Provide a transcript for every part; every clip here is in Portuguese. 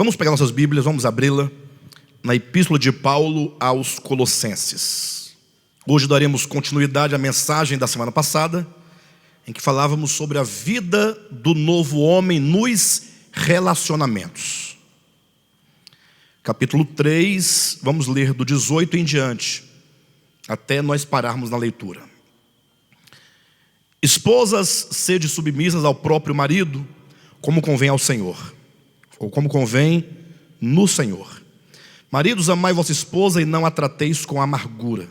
Vamos pegar nossas Bíblias, vamos abri-la na Epístola de Paulo aos Colossenses. Hoje daremos continuidade à mensagem da semana passada, em que falávamos sobre a vida do novo homem nos relacionamentos. Capítulo 3, vamos ler do 18 em diante, até nós pararmos na leitura. Esposas, sede submissas ao próprio marido, como convém ao Senhor, ou como convém no Senhor. Maridos, amai vossa esposa e não a trateis com amargura.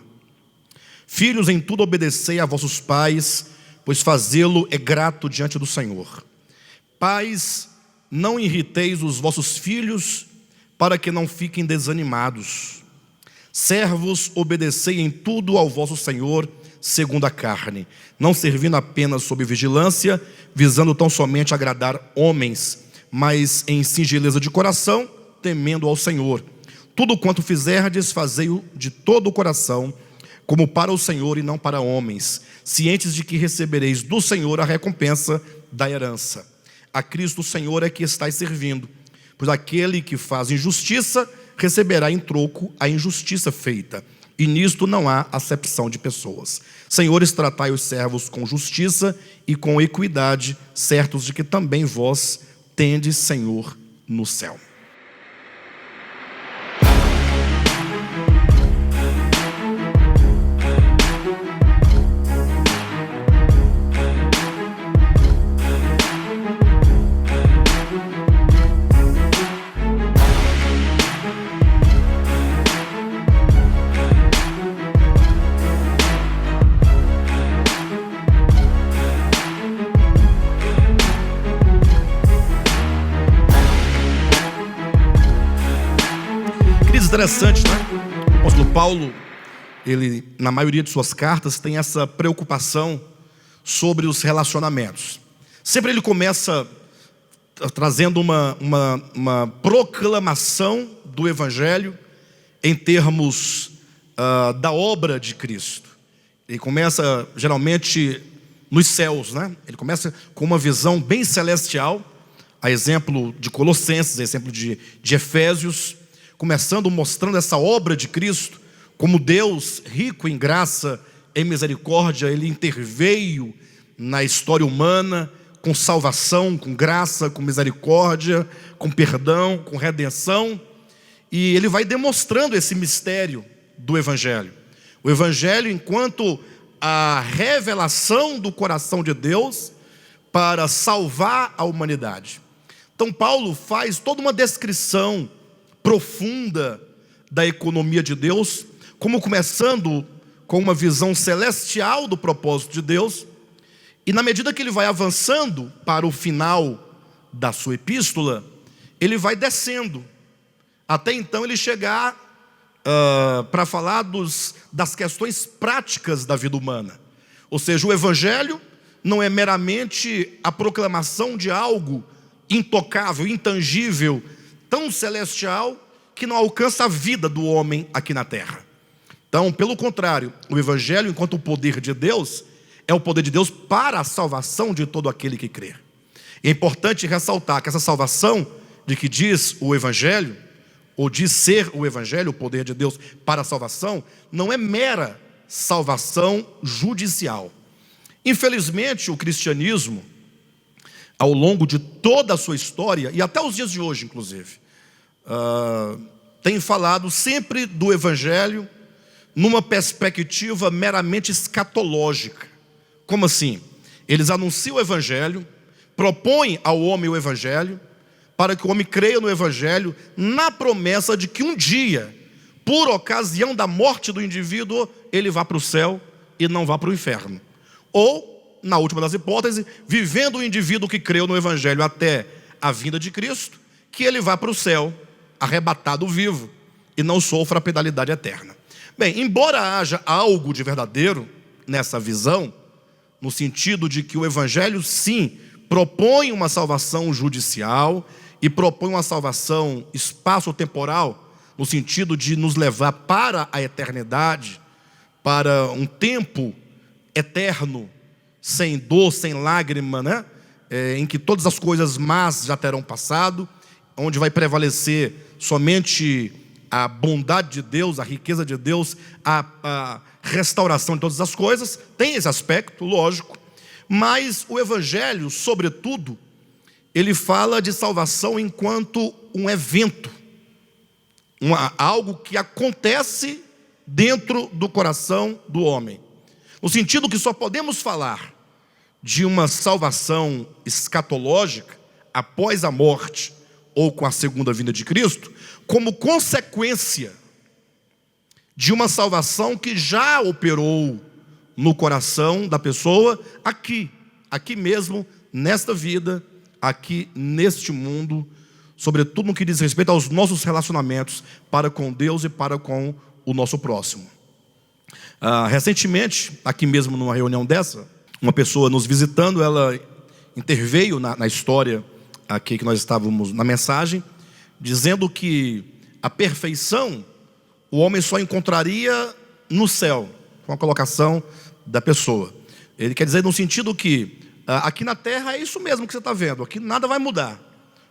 Filhos, em tudo obedecei a vossos pais, pois fazê-lo é grato diante do Senhor. Pais, não irriteis os vossos filhos, para que não fiquem desanimados. Servos, obedecei em tudo ao vosso Senhor, segundo a carne, não servindo apenas sob vigilância, visando tão somente agradar homens, mas em singeleza de coração, temendo ao Senhor. Tudo quanto fizerdes, fazei-o de todo o coração, como para o Senhor e não para homens, cientes de que recebereis do Senhor a recompensa da herança. A Cristo o Senhor é que estáis servindo, pois aquele que faz injustiça receberá em troco a injustiça feita, e nisto não há acepção de pessoas. Senhores, tratai os servos com justiça e com equidade, certos de que também vós tendes Senhor no céu. Interessante, né? O apóstolo Paulo, ele, na maioria de suas cartas, tem essa preocupação sobre os relacionamentos. Sempre ele começa trazendo uma proclamação do Evangelho em termos da obra de Cristo. Ele começa geralmente nos céus, né? Ele começa com uma visão bem celestial, a exemplo de Colossenses, a exemplo de Efésios, começando mostrando essa obra de Cristo, como Deus, rico em graça, em misericórdia, Ele interveio na história humana, com salvação, com graça, com misericórdia, com perdão, com redenção, e Ele vai demonstrando esse mistério do Evangelho. O Evangelho enquanto a revelação do coração de Deus para salvar a humanidade. Então Paulo faz toda uma descrição profunda da economia de Deus, como começando com uma visão celestial do propósito de Deus, e na medida que ele vai avançando para o final da sua epístola, ele vai descendo, até então ele chegar para falar das questões práticas da vida humana. Ou seja, o Evangelho não é meramente a proclamação de algo intocável, intangível, tão celestial que não alcança a vida do homem aqui na terra. Então, pelo contrário, o Evangelho, enquanto o poder de Deus, é o poder de Deus para a salvação de todo aquele que crer. E é importante ressaltar que essa salvação de que diz o Evangelho, ou diz ser o Evangelho, o poder de Deus para a salvação, não é mera salvação judicial. Infelizmente, o cristianismo, ao longo de toda a sua história, e até os dias de hoje, inclusive, tem falado sempre do Evangelho numa perspectiva meramente escatológica. Como assim? Eles anunciam o Evangelho, propõem ao homem o Evangelho, para que o homem creia no Evangelho, na promessa de que um dia, por ocasião da morte do indivíduo, ele vá para o céu e não vá para o inferno. Ou, na última das hipóteses, vivendo o indivíduo que creu no Evangelho até a vinda de Cristo, que ele vá para o céu, arrebatado vivo, e não sofra a penalidade eterna. Bem, embora haja algo de verdadeiro nessa visão, no sentido de que o Evangelho sim propõe uma salvação judicial e propõe uma salvação espaço-temporal, no sentido de nos levar para a eternidade, para um tempo eterno, sem dor, sem lágrima, né? Em que todas as coisas más já terão passado, onde vai prevalecer somente a bondade de Deus, a riqueza de Deus, a restauração de todas as coisas. Tem esse aspecto, lógico, mas o Evangelho, sobretudo, ele fala de salvação enquanto um evento, algo que acontece dentro do coração do homem, no sentido que só podemos falar de uma salvação escatológica após a morte ou com a segunda vinda de Cristo, como consequência de uma salvação que já operou no coração da pessoa aqui mesmo, nesta vida, aqui neste mundo, sobretudo no que diz respeito aos nossos relacionamentos para com Deus e para com o nosso próximo. Recentemente, aqui mesmo numa reunião dessa, uma pessoa nos visitando, ela interveio na história aqui que nós estávamos na mensagem, dizendo que a perfeição o homem só encontraria no céu, com a colocação da pessoa. Ele quer dizer no sentido que aqui na terra é isso mesmo que você está vendo, aqui nada vai mudar.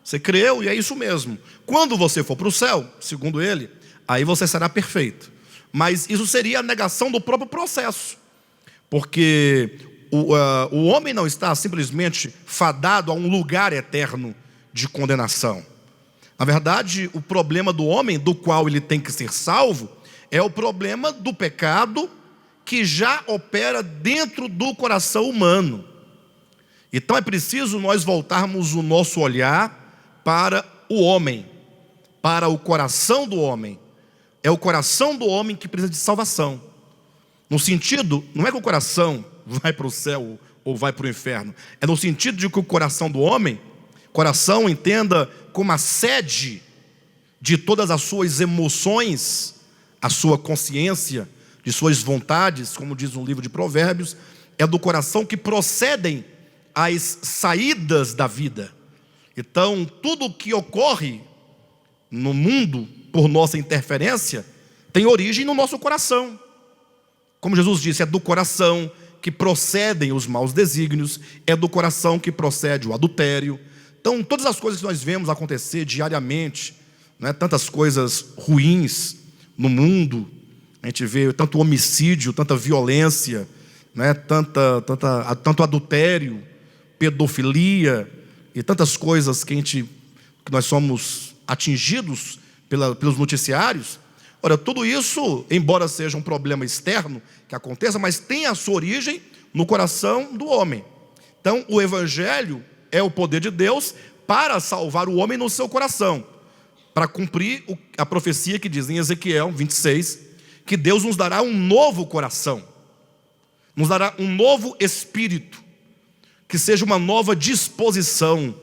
Você creu e é isso mesmo. Quando você for para o céu, segundo ele, aí você será perfeito. Mas isso seria a negação do próprio processo, porque o homem não está simplesmente fadado a um lugar eterno de condenação. Na verdade, o problema do homem, do qual ele tem que ser salvo, é o problema do pecado que já opera dentro do coração humano. Então é preciso nós voltarmos o nosso olhar para o homem, para o coração do homem. É o coração do homem que precisa de salvação. No sentido, não é que o coração vai para o céu ou vai para o inferno. É no sentido de que o coração do homem, coração entenda como a sede de todas as suas emoções, a sua consciência, de suas vontades, como diz um livro de Provérbios, é do coração que procedem as saídas da vida. Então, tudo o que ocorre no mundo por nossa interferência tem origem no nosso coração. Como Jesus disse, é do coração que procedem os maus desígnios, é do coração que procede o adultério. Então, todas as coisas que nós vemos acontecer diariamente, né, tantas coisas ruins no mundo, a gente vê tanto homicídio, tanta violência, né, tanto adultério, pedofilia e tantas coisas que nós somos atingidos pelos noticiários. Ora, tudo isso, embora seja um problema externo que aconteça, mas tem a sua origem no coração do homem. Então, o Evangelho é o poder de Deus para salvar o homem no seu coração, para cumprir a profecia que diz em Ezequiel 26, que Deus nos dará um novo coração, nos dará um novo espírito, que seja uma nova disposição,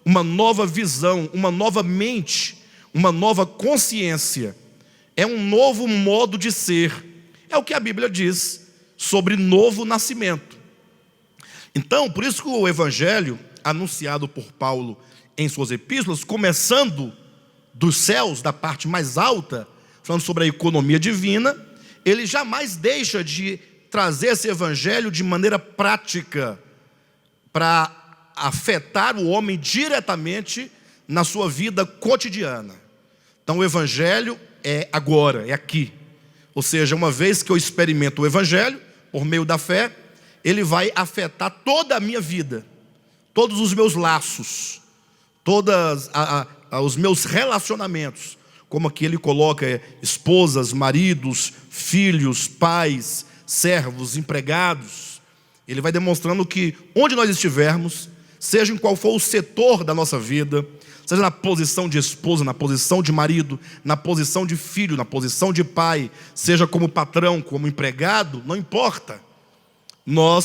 uma nova visão, uma nova mente, uma nova consciência. É um novo modo de ser. É o que a Bíblia diz sobre novo nascimento. Então, por isso que o Evangelho, anunciado por Paulo em suas epístolas, começando dos céus, da parte mais alta, falando sobre a economia divina, ele jamais deixa de trazer esse Evangelho de maneira prática, para afetar o homem diretamente na sua vida cotidiana. Então o Evangelho é agora, é aqui. Ou seja, uma vez que eu experimento o Evangelho, por meio da fé, ele vai afetar toda a minha vida, todos os meus laços, todos os meus relacionamentos, como aqui ele coloca esposas, maridos, filhos, pais, servos, empregados. Ele vai demonstrando que onde nós estivermos, seja em qual for o setor da nossa vida, seja na posição de esposa, na posição de marido, na posição de filho, na posição de pai, seja como patrão, como empregado, não importa.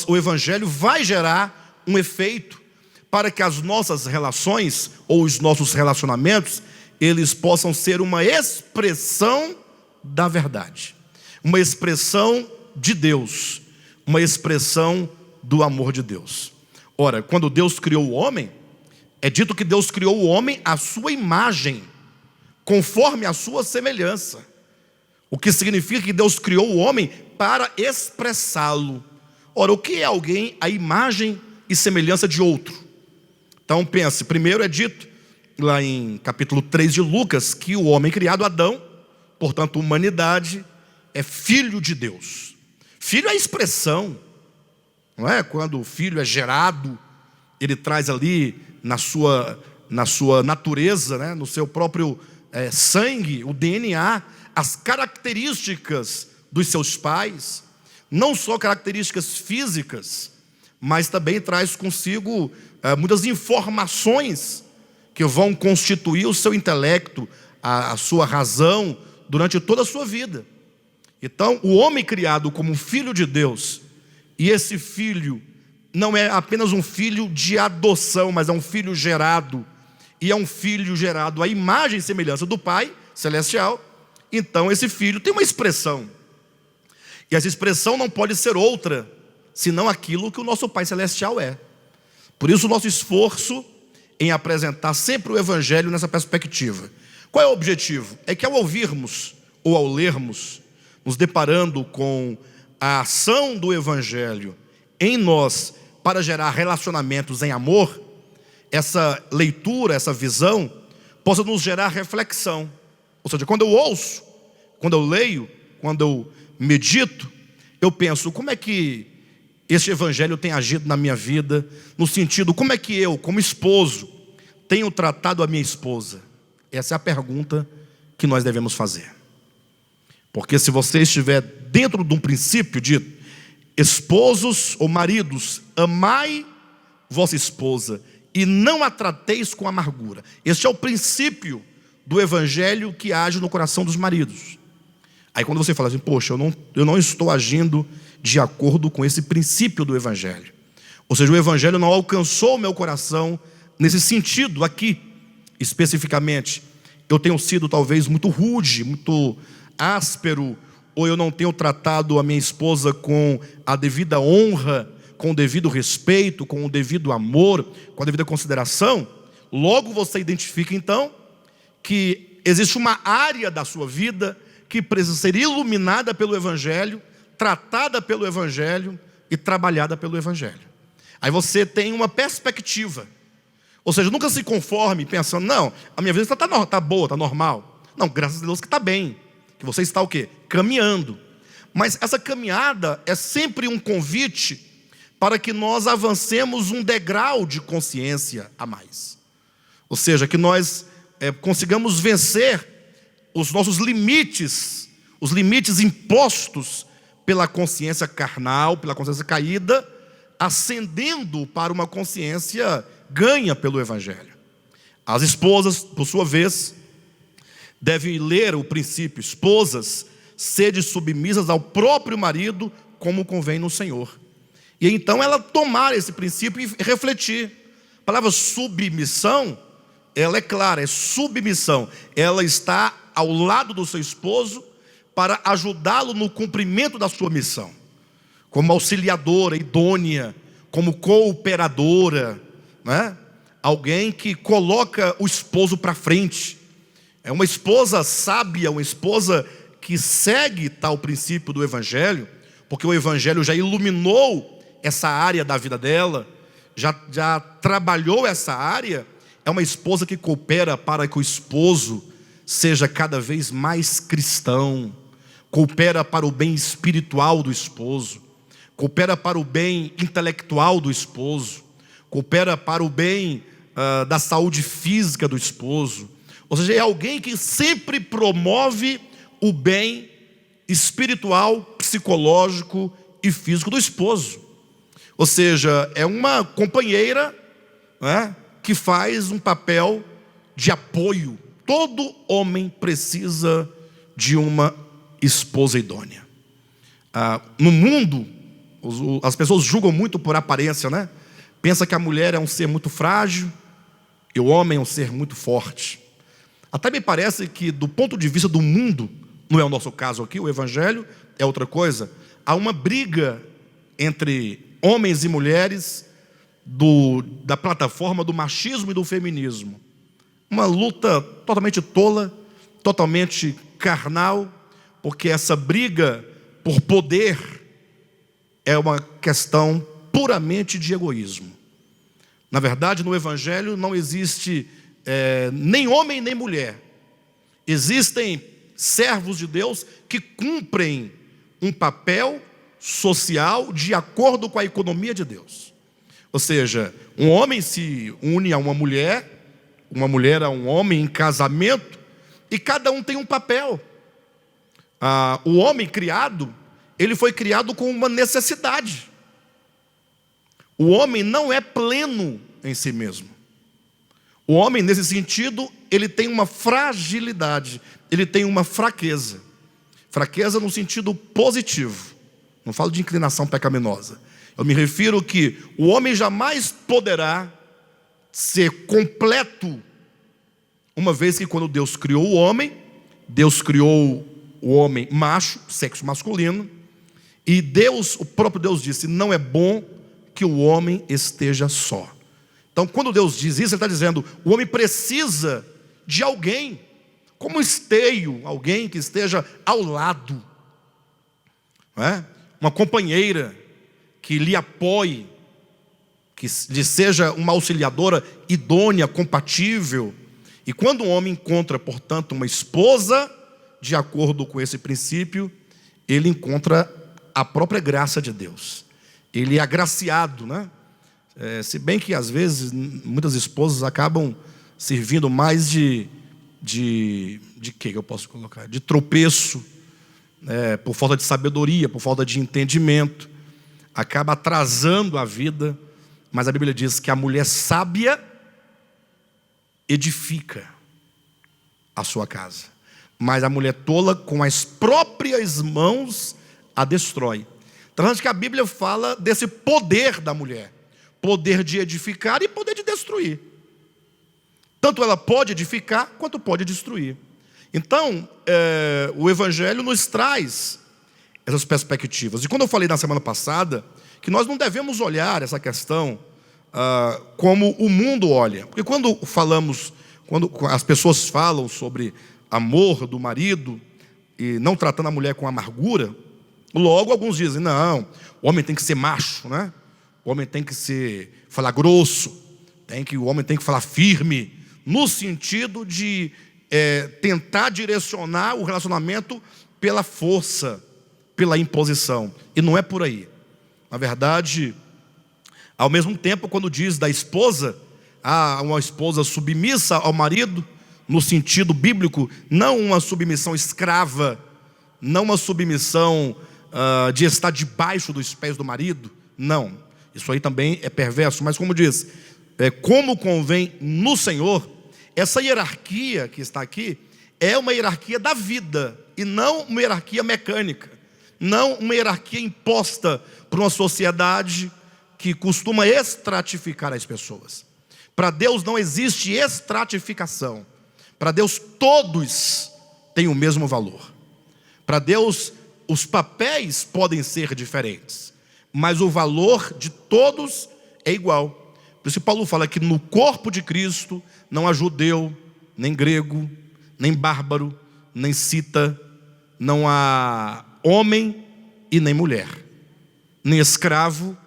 O Evangelho vai gerar um efeito para que as nossas relações ou os nossos relacionamentos, eles possam ser uma expressão da verdade, uma expressão de Deus, uma expressão do amor de Deus. Ora, quando Deus criou o homem, é dito que Deus criou o homem à sua imagem, conforme a sua semelhança. O que significa que Deus criou o homem para expressá-lo. Ora, o que é alguém à imagem e semelhança de outro? Então pense, primeiro é dito lá em capítulo 3 de Lucas, que o homem criado, Adão, portanto humanidade, é filho de Deus. Filho é a expressão, não é? Quando o filho é gerado, ele traz ali na sua natureza, né? No seu próprio sangue, o DNA, as características dos seus pais, não só características físicas, mas também traz consigo muitas informações que vão constituir o seu intelecto, a sua razão, durante toda a sua vida. Então, o homem criado como filho de Deus, e esse filho não é apenas um filho de adoção, mas é um filho gerado, e é um filho gerado à imagem e semelhança do Pai Celestial. Então esse filho tem uma expressão, e essa expressão não pode ser outra senão aquilo que o nosso Pai Celestial é. Por isso o nosso esforço em apresentar sempre o Evangelho nessa perspectiva. Qual é o objetivo? É que ao ouvirmos ou ao lermos, nos deparando com a ação do Evangelho em nós para gerar relacionamentos em amor, essa leitura, essa visão possa nos gerar reflexão. Ou seja, quando eu ouço, quando eu leio, quando eu medito, eu penso, como é que este Evangelho tem agido na minha vida? No sentido, como é que eu, como esposo, tenho tratado a minha esposa? Essa é a pergunta que nós devemos fazer. Porque se você estiver dentro de um princípio de esposos ou maridos, amai vossa esposa e não a trateis com amargura. Este é o princípio do Evangelho que age no coração dos maridos. Aí quando você fala assim, poxa, eu não estou agindo de acordo com esse princípio do Evangelho. Ou seja, o Evangelho não alcançou o meu coração nesse sentido aqui, especificamente. Eu tenho sido talvez muito rude, muito áspero, ou eu não tenho tratado a minha esposa com a devida honra, com o devido respeito, com o devido amor, com a devida consideração. Logo você identifica então que existe uma área da sua vida que precisa ser iluminada pelo Evangelho, tratada pelo Evangelho e trabalhada pelo Evangelho. Aí você tem uma perspectiva. Ou seja, nunca se conforme pensando, não, a minha vida está boa, está normal. Não, graças a Deus que está bem. Que você está o quê? Caminhando. Mas essa caminhada é sempre um convite para que nós avancemos um degrau de consciência a mais. Ou seja, que nós consigamos vencer os nossos limites, os limites impostos pela consciência carnal, pela consciência caída, ascendendo para uma consciência ganha pelo Evangelho. As esposas, por sua vez, devem ler o princípio: esposas, sede submissas ao próprio marido, como convém no Senhor. E então ela tomar esse princípio e refletir. A palavra submissão, ela é clara, é submissão. Ela está ao lado do seu esposo para ajudá-lo no cumprimento da sua missão, como auxiliadora, idônea, como cooperadora, né? Alguém que coloca o esposo para frente. É uma esposa sábia, uma esposa que segue tal princípio do Evangelho, porque o Evangelho já iluminou essa área da vida dela, já trabalhou essa área. É uma esposa que coopera para que o esposo seja cada vez mais cristão, coopera para o bem espiritual do esposo, coopera para o bem intelectual do esposo, coopera para o bem da saúde física do esposo. Ou seja, é alguém que sempre promove o bem espiritual, psicológico e físico do esposo. Ou seja, é uma companheira, né, que faz um papel de apoio. Todo homem precisa de uma esposa idônea. No mundo, as pessoas julgam muito por aparência, né? Pensa que a mulher é um ser muito frágil e o homem é um ser muito forte. Até me parece que, do ponto de vista do mundo, não é o nosso caso aqui, o Evangelho é outra coisa. Há uma briga entre homens e mulheres da plataforma do machismo e do feminismo. Uma luta totalmente tola, totalmente carnal, porque essa briga por poder é uma questão puramente de egoísmo. Na verdade, no Evangelho não existe nem homem nem mulher. Existem servos de Deus que cumprem um papel social de acordo com a economia de Deus. Ou seja, um homem se une a uma mulher a um homem em casamento, e cada um tem um papel. O homem criado, ele foi criado com uma necessidade. O homem não é pleno em si mesmo. O homem, nesse sentido, ele tem uma fragilidade, ele tem uma fraqueza. Fraqueza no sentido positivo. Não falo de inclinação pecaminosa. Eu me refiro que o homem jamais poderá ser completo, uma vez que quando Deus criou o homem, Deus criou o homem macho, sexo masculino, e Deus, o próprio Deus disse, não é bom que o homem esteja só. Então, quando Deus diz isso, Ele está dizendo, o homem precisa de alguém, como esteio, alguém que esteja ao lado, não é? Uma companheira que lhe apoie, que lhe seja uma auxiliadora idônea, compatível. E quando um homem encontra, portanto, uma esposa, de acordo com esse princípio, ele encontra a própria graça de Deus. Ele é agraciado, né? Se bem que às vezes muitas esposas acabam servindo mais de que eu posso colocar? De tropeço, por falta de sabedoria, por falta de entendimento, acaba atrasando a vida. Mas a Bíblia diz que a mulher sábia edifica a sua casa, mas a mulher tola com as próprias mãos a destrói. Então acho que a Bíblia fala desse poder da mulher, poder de edificar e poder de destruir. Tanto ela pode edificar quanto pode destruir. Então o Evangelho nos traz essas perspectivas. E quando eu falei na semana passada que nós não devemos olhar essa questão como o mundo olha, porque quando as pessoas falam sobre amor do marido e não tratando a mulher com amargura, logo alguns dizem, não, o homem tem que ser macho, né? O homem tem que falar grosso, o homem tem que falar firme, no sentido de tentar direcionar o relacionamento pela força, pela imposição. E não é por aí. Na verdade, ao mesmo tempo, quando diz da esposa, uma esposa submissa ao marido, no sentido bíblico, não uma submissão escrava, não uma submissão de estar debaixo dos pés do marido, não, isso aí também é perverso, mas como diz, como convém no Senhor, essa hierarquia que está aqui, é uma hierarquia da vida, e não uma hierarquia mecânica, não uma hierarquia imposta por uma sociedade que costuma estratificar as pessoas. Para Deus não existe estratificação. Para Deus todos têm o mesmo valor. Para Deus os papéis podem ser diferentes, mas o valor de todos é igual. Por isso Paulo fala que no corpo de Cristo não há judeu, nem grego, nem bárbaro, nem cita, não há homem e nem mulher, nem escravo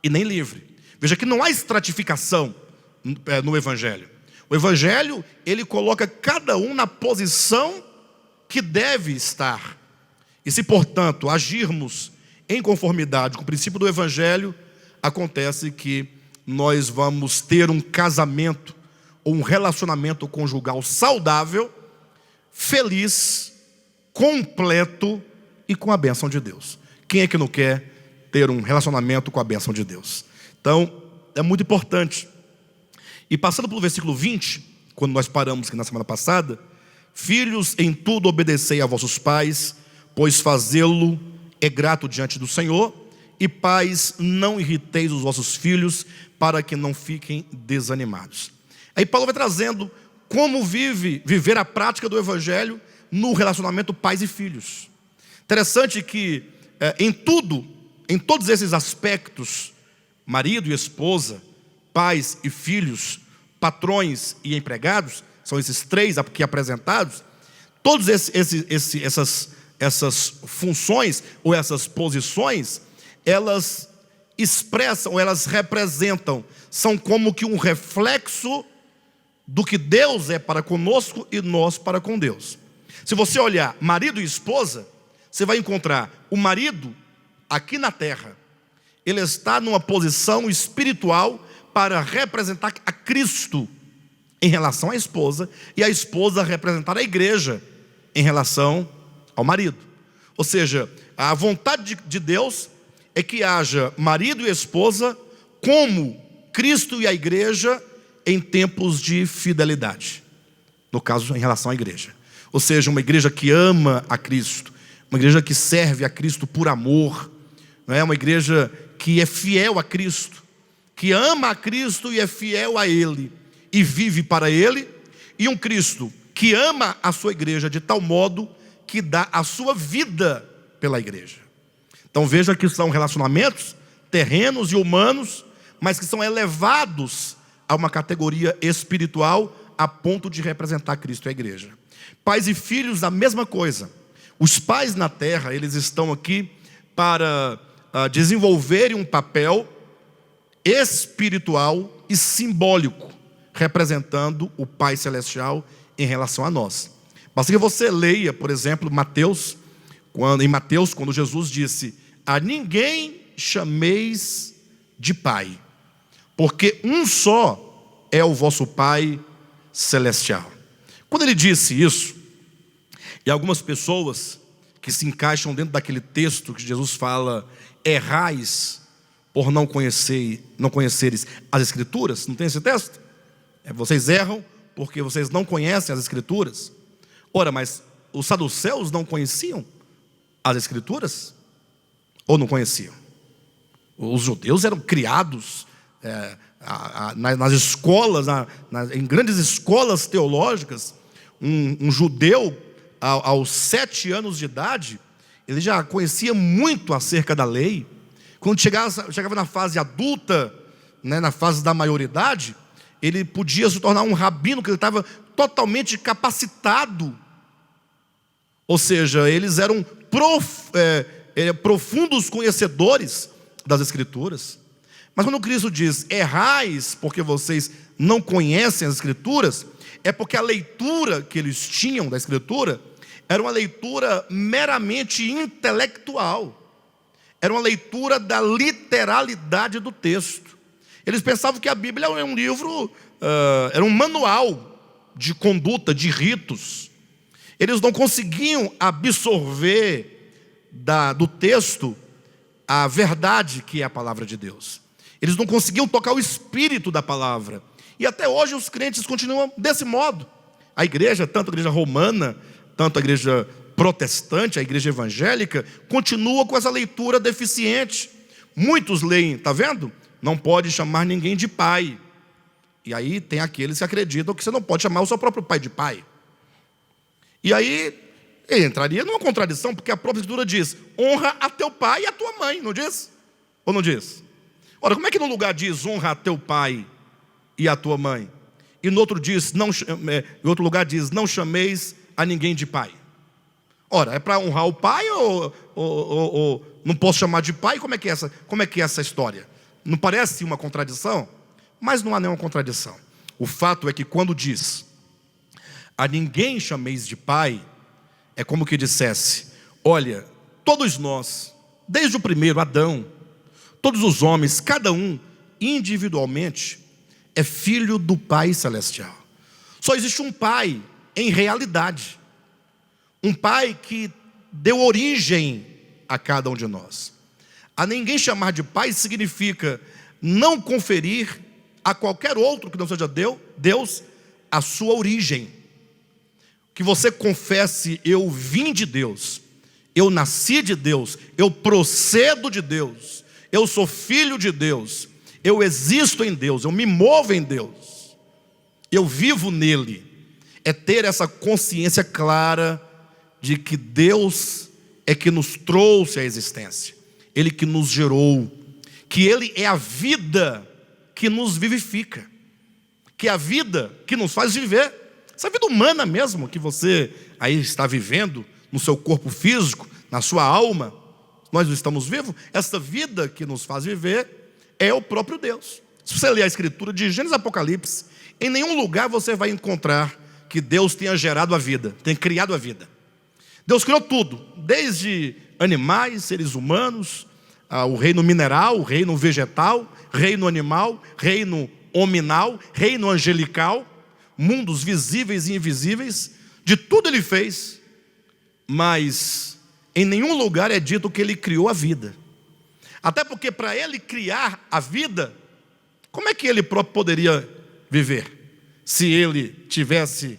e nem livre. Veja que não há estratificação no Evangelho. O Evangelho, ele coloca cada um na posição que deve estar. E se, portanto, agirmos em conformidade com o princípio do Evangelho, acontece que nós vamos ter um casamento ou um relacionamento conjugal saudável, feliz, completo e com a bênção de Deus. Quem é que não quer ter um relacionamento com a bênção de Deus? Então, é muito importante. E passando pelo versículo 20, quando nós paramos aqui na semana passada, filhos, em tudo obedecei a vossos pais, pois fazê-lo é grato diante do Senhor, e pais, não irriteis os vossos filhos, para que não fiquem desanimados. Aí Paulo vai trazendo como viver a prática do Evangelho no relacionamento pais e filhos. Interessante que em todos esses aspectos, marido e esposa, pais e filhos, patrões e empregados, são esses três aqui apresentados, todas essas funções ou essas posições, elas expressam, elas representam, são como que um reflexo do que Deus é para conosco e nós para com Deus. Se você olhar marido e esposa, você vai encontrar o marido aqui na terra, ele está numa posição espiritual para representar a Cristo em relação à esposa, e a esposa representar a igreja em relação ao marido. Ou seja, a vontade de Deus é que haja marido e esposa como Cristo e a igreja em tempos de fidelidade. No caso, em relação à igreja. Ou seja, uma igreja que ama a Cristo, uma igreja que serve a Cristo por amor, não é? Uma igreja que é fiel a Cristo, que ama a Cristo e é fiel a Ele, e vive para Ele, e um Cristo que ama a sua igreja de tal modo que dá a sua vida pela igreja. Então veja que são relacionamentos terrenos e humanos, mas que são elevados a uma categoria espiritual a ponto de representar Cristo e a igreja. Pais e filhos, a mesma coisa. Os pais na terra, eles estão aqui para desenvolverem um papel espiritual e simbólico, representando o Pai Celestial em relação a nós. Basta que você leia, por exemplo, Mateus, quando Jesus disse: a ninguém chameis de Pai, porque um só é o vosso Pai Celestial. Quando ele disse isso, e algumas pessoas que se encaixam dentro daquele texto que Jesus fala: errais por não conheceres as Escrituras, não tem esse texto? Vocês erram porque vocês não conhecem as Escrituras. Ora, mas os saduceus não conheciam as Escrituras? Ou não conheciam? Os judeus eram criados nas escolas, em grandes escolas teológicas. Um judeu, aos 7 anos de idade, ele já conhecia muito acerca da lei. Quando chegava na fase adulta, né, na fase da maioridade, ele podia se tornar um rabino, que ele estava totalmente capacitado. Ou seja, eles eram profundos conhecedores das Escrituras. Mas quando Cristo diz: errais porque vocês não conhecem as Escrituras, é porque a leitura que eles tinham da Escritura era uma leitura meramente intelectual, era uma leitura da literalidade do texto. Eles pensavam que a Bíblia era um livro, era um manual de conduta, de ritos. Eles não conseguiam absorver do texto a verdade que é a palavra de Deus. Eles não conseguiam tocar o espírito da palavra. E até hoje os crentes continuam desse modo. A igreja, tanto a igreja romana, tanto a igreja protestante, a igreja evangélica, continua com essa leitura deficiente. Muitos leem, está vendo? Não pode chamar ninguém de pai. E aí tem aqueles que acreditam que você não pode chamar o seu próprio pai de pai. E aí ele entraria numa contradição, porque a própria Escritura diz: honra a teu pai e a tua mãe, não diz? Ou não diz? Ora, como é que no lugar diz honra a teu pai e a tua mãe, e no outro em outro lugar diz: não chameis a ninguém de pai? Ora, é para honrar o pai ou não posso chamar de pai? Como é que é essa história? Não parece uma contradição? Mas não há nenhuma contradição. O fato é que quando diz: a ninguém chameis de pai, é como que dissesse: olha, todos nós, desde o primeiro Adão, todos os homens, cada um individualmente é filho do Pai Celestial. Só existe um pai em realidade, um pai que deu origem a cada um de nós. A ninguém chamar de pai significa não conferir a qualquer outro que não seja Deus a sua origem. Que você confesse: eu vim de Deus, eu nasci de Deus, eu procedo de Deus, eu sou filho de Deus, eu existo em Deus, eu me movo em Deus, eu vivo nele. É ter essa consciência clara de que Deus é que nos trouxe à existência, Ele que nos gerou, que Ele é a vida que nos vivifica, que é a vida que nos faz viver. Essa vida humana mesmo que você aí está vivendo no seu corpo físico, na sua alma, nós estamos vivos. Essa vida que nos faz viver é o próprio Deus. Se você ler a Escritura de Gênesis e Apocalipse, em nenhum lugar você vai encontrar que Deus tenha gerado a vida, tenha criado a vida. Deus criou tudo, desde animais, seres humanos, o reino mineral, o reino vegetal, reino animal, reino hominal, reino angelical, mundos visíveis e invisíveis, de tudo Ele fez, mas em nenhum lugar é dito que Ele criou a vida. Até porque para Ele criar a vida, como é que Ele próprio poderia viver? Se Ele tivesse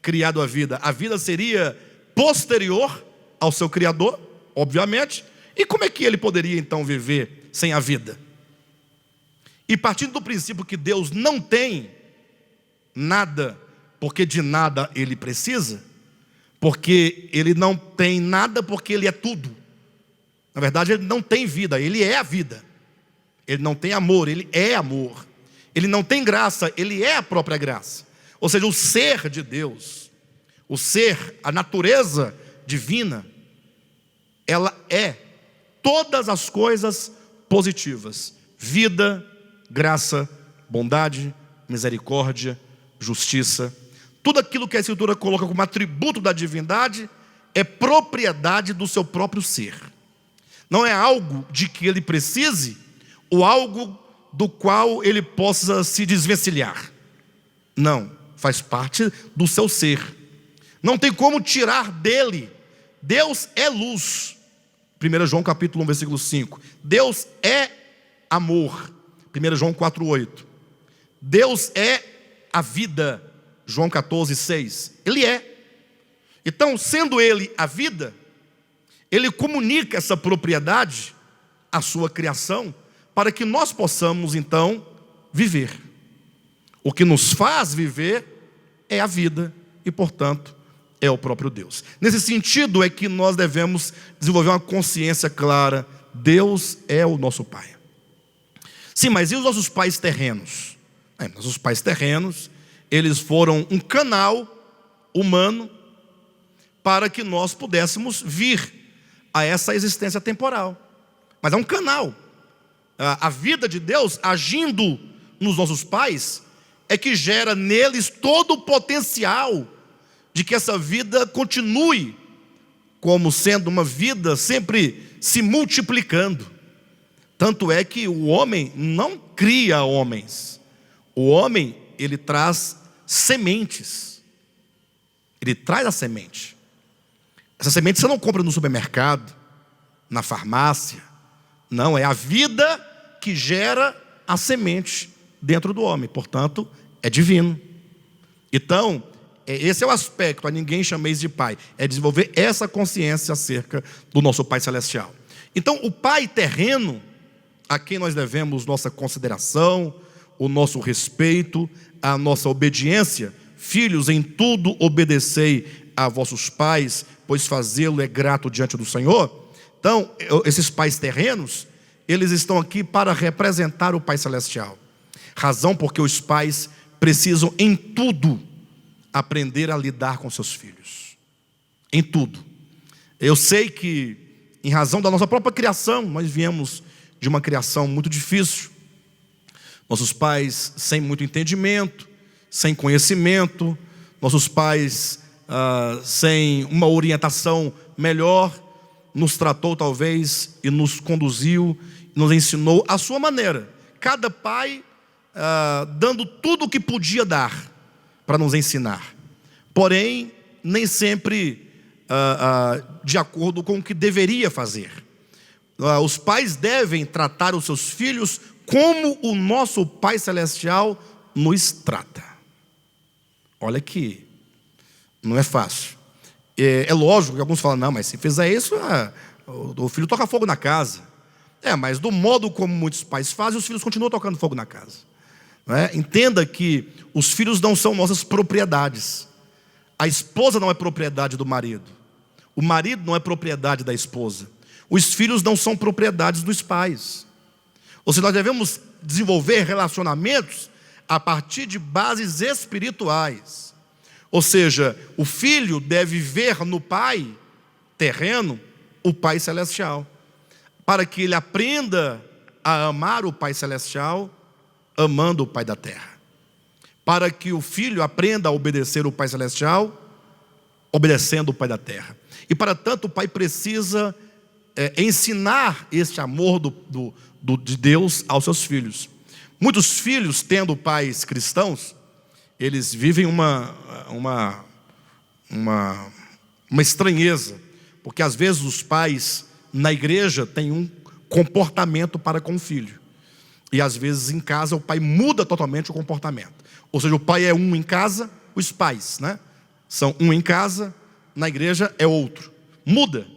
criado a vida seria posterior ao seu Criador, obviamente. E como é que Ele poderia então viver sem a vida? E partindo do princípio que Deus não tem nada, porque de nada Ele precisa, porque Ele não tem nada porque Ele é tudo. Na verdade Ele não tem vida, Ele é a vida. Ele não tem amor, Ele é amor. Ele não tem graça, Ele é a própria graça. Ou seja, o ser de Deus, o ser, a natureza divina, ela é todas as coisas positivas: vida, graça, bondade, misericórdia, justiça. Tudo aquilo que a Escritura coloca como atributo da divindade é propriedade do seu próprio ser. Não é algo de que Ele precise, ou algo do qual Ele possa se desvencilhar. Não, faz parte do seu ser. Não tem como tirar dele. Deus é luz. 1 João capítulo 1, versículo 5. Deus é amor. 1 João 4,8. Deus é a vida. João 14, 6. Ele é. Então, sendo Ele a vida, Ele comunica essa propriedade à sua criação, para que nós possamos então viver. O que nos faz viver é a vida e, portanto, é o próprio Deus. Nesse sentido é que nós devemos desenvolver uma consciência clara: Deus é o nosso Pai. Sim, mas e os nossos pais terrenos? Nossos pais terrenos, eles foram um canal humano para que nós pudéssemos vir a essa existência temporal. Mas é um canal. A vida de Deus agindo nos nossos pais é que gera neles todo o potencial de que essa vida continue como sendo uma vida sempre se multiplicando. Tanto é que o homem não cria homens. O homem, ele traz sementes. Ele traz a semente. Essa semente você não compra no supermercado, na farmácia. Não, é a vida que gera a semente dentro do homem. Portanto, é divino. Então, esse é o aspecto: a ninguém chameis de pai. É desenvolver essa consciência acerca do nosso Pai Celestial. Então, o Pai terreno, a quem nós devemos nossa consideração, o nosso respeito, a nossa obediência: filhos, em tudo obedecei a vossos pais, pois fazê-lo é grato diante do Senhor. Então, esses pais terrenos, eles estão aqui para representar o Pai Celestial. Razão porque os pais precisam em tudo aprender a lidar com seus filhos. Em tudo. Eu sei que, em razão da nossa própria criação, nós viemos de uma criação muito difícil. Nossos pais sem muito entendimento, sem conhecimento, nossos pais sem uma orientação melhor, nos tratou talvez e nos conduziu, nos ensinou à sua maneira. Cada pai dando tudo o que podia dar para nos ensinar. Porém, nem sempre de acordo com o que deveria fazer. Os pais devem tratar os seus filhos como o nosso Pai Celestial nos trata. Olha que não é fácil. É lógico que alguns falam: não, mas se fizer isso, o filho toca fogo na casa. Mas do modo como muitos pais fazem, os filhos continuam tocando fogo na casa. Não é? Entenda que os filhos não são nossas propriedades. A esposa não é propriedade do marido. O marido não é propriedade da esposa. Os filhos não são propriedades dos pais. Ou seja, nós devemos desenvolver relacionamentos a partir de bases espirituais. Ou seja, o filho deve ver no pai terreno o Pai Celestial, para que ele aprenda a amar o Pai Celestial, amando o Pai da terra. para que o filho aprenda a obedecer o Pai Celestial, obedecendo o Pai da terra. E para tanto o pai precisa ensinar este amor de Deus aos seus filhos. Muitos filhos, tendo pais cristãos, eles vivem uma estranheza, porque às vezes os pais na igreja têm um comportamento para com o filho, e às vezes em casa o pai muda totalmente o comportamento. Ou seja, o pai é um em casa, os pais, né, são um em casa, na igreja é outro. Muda.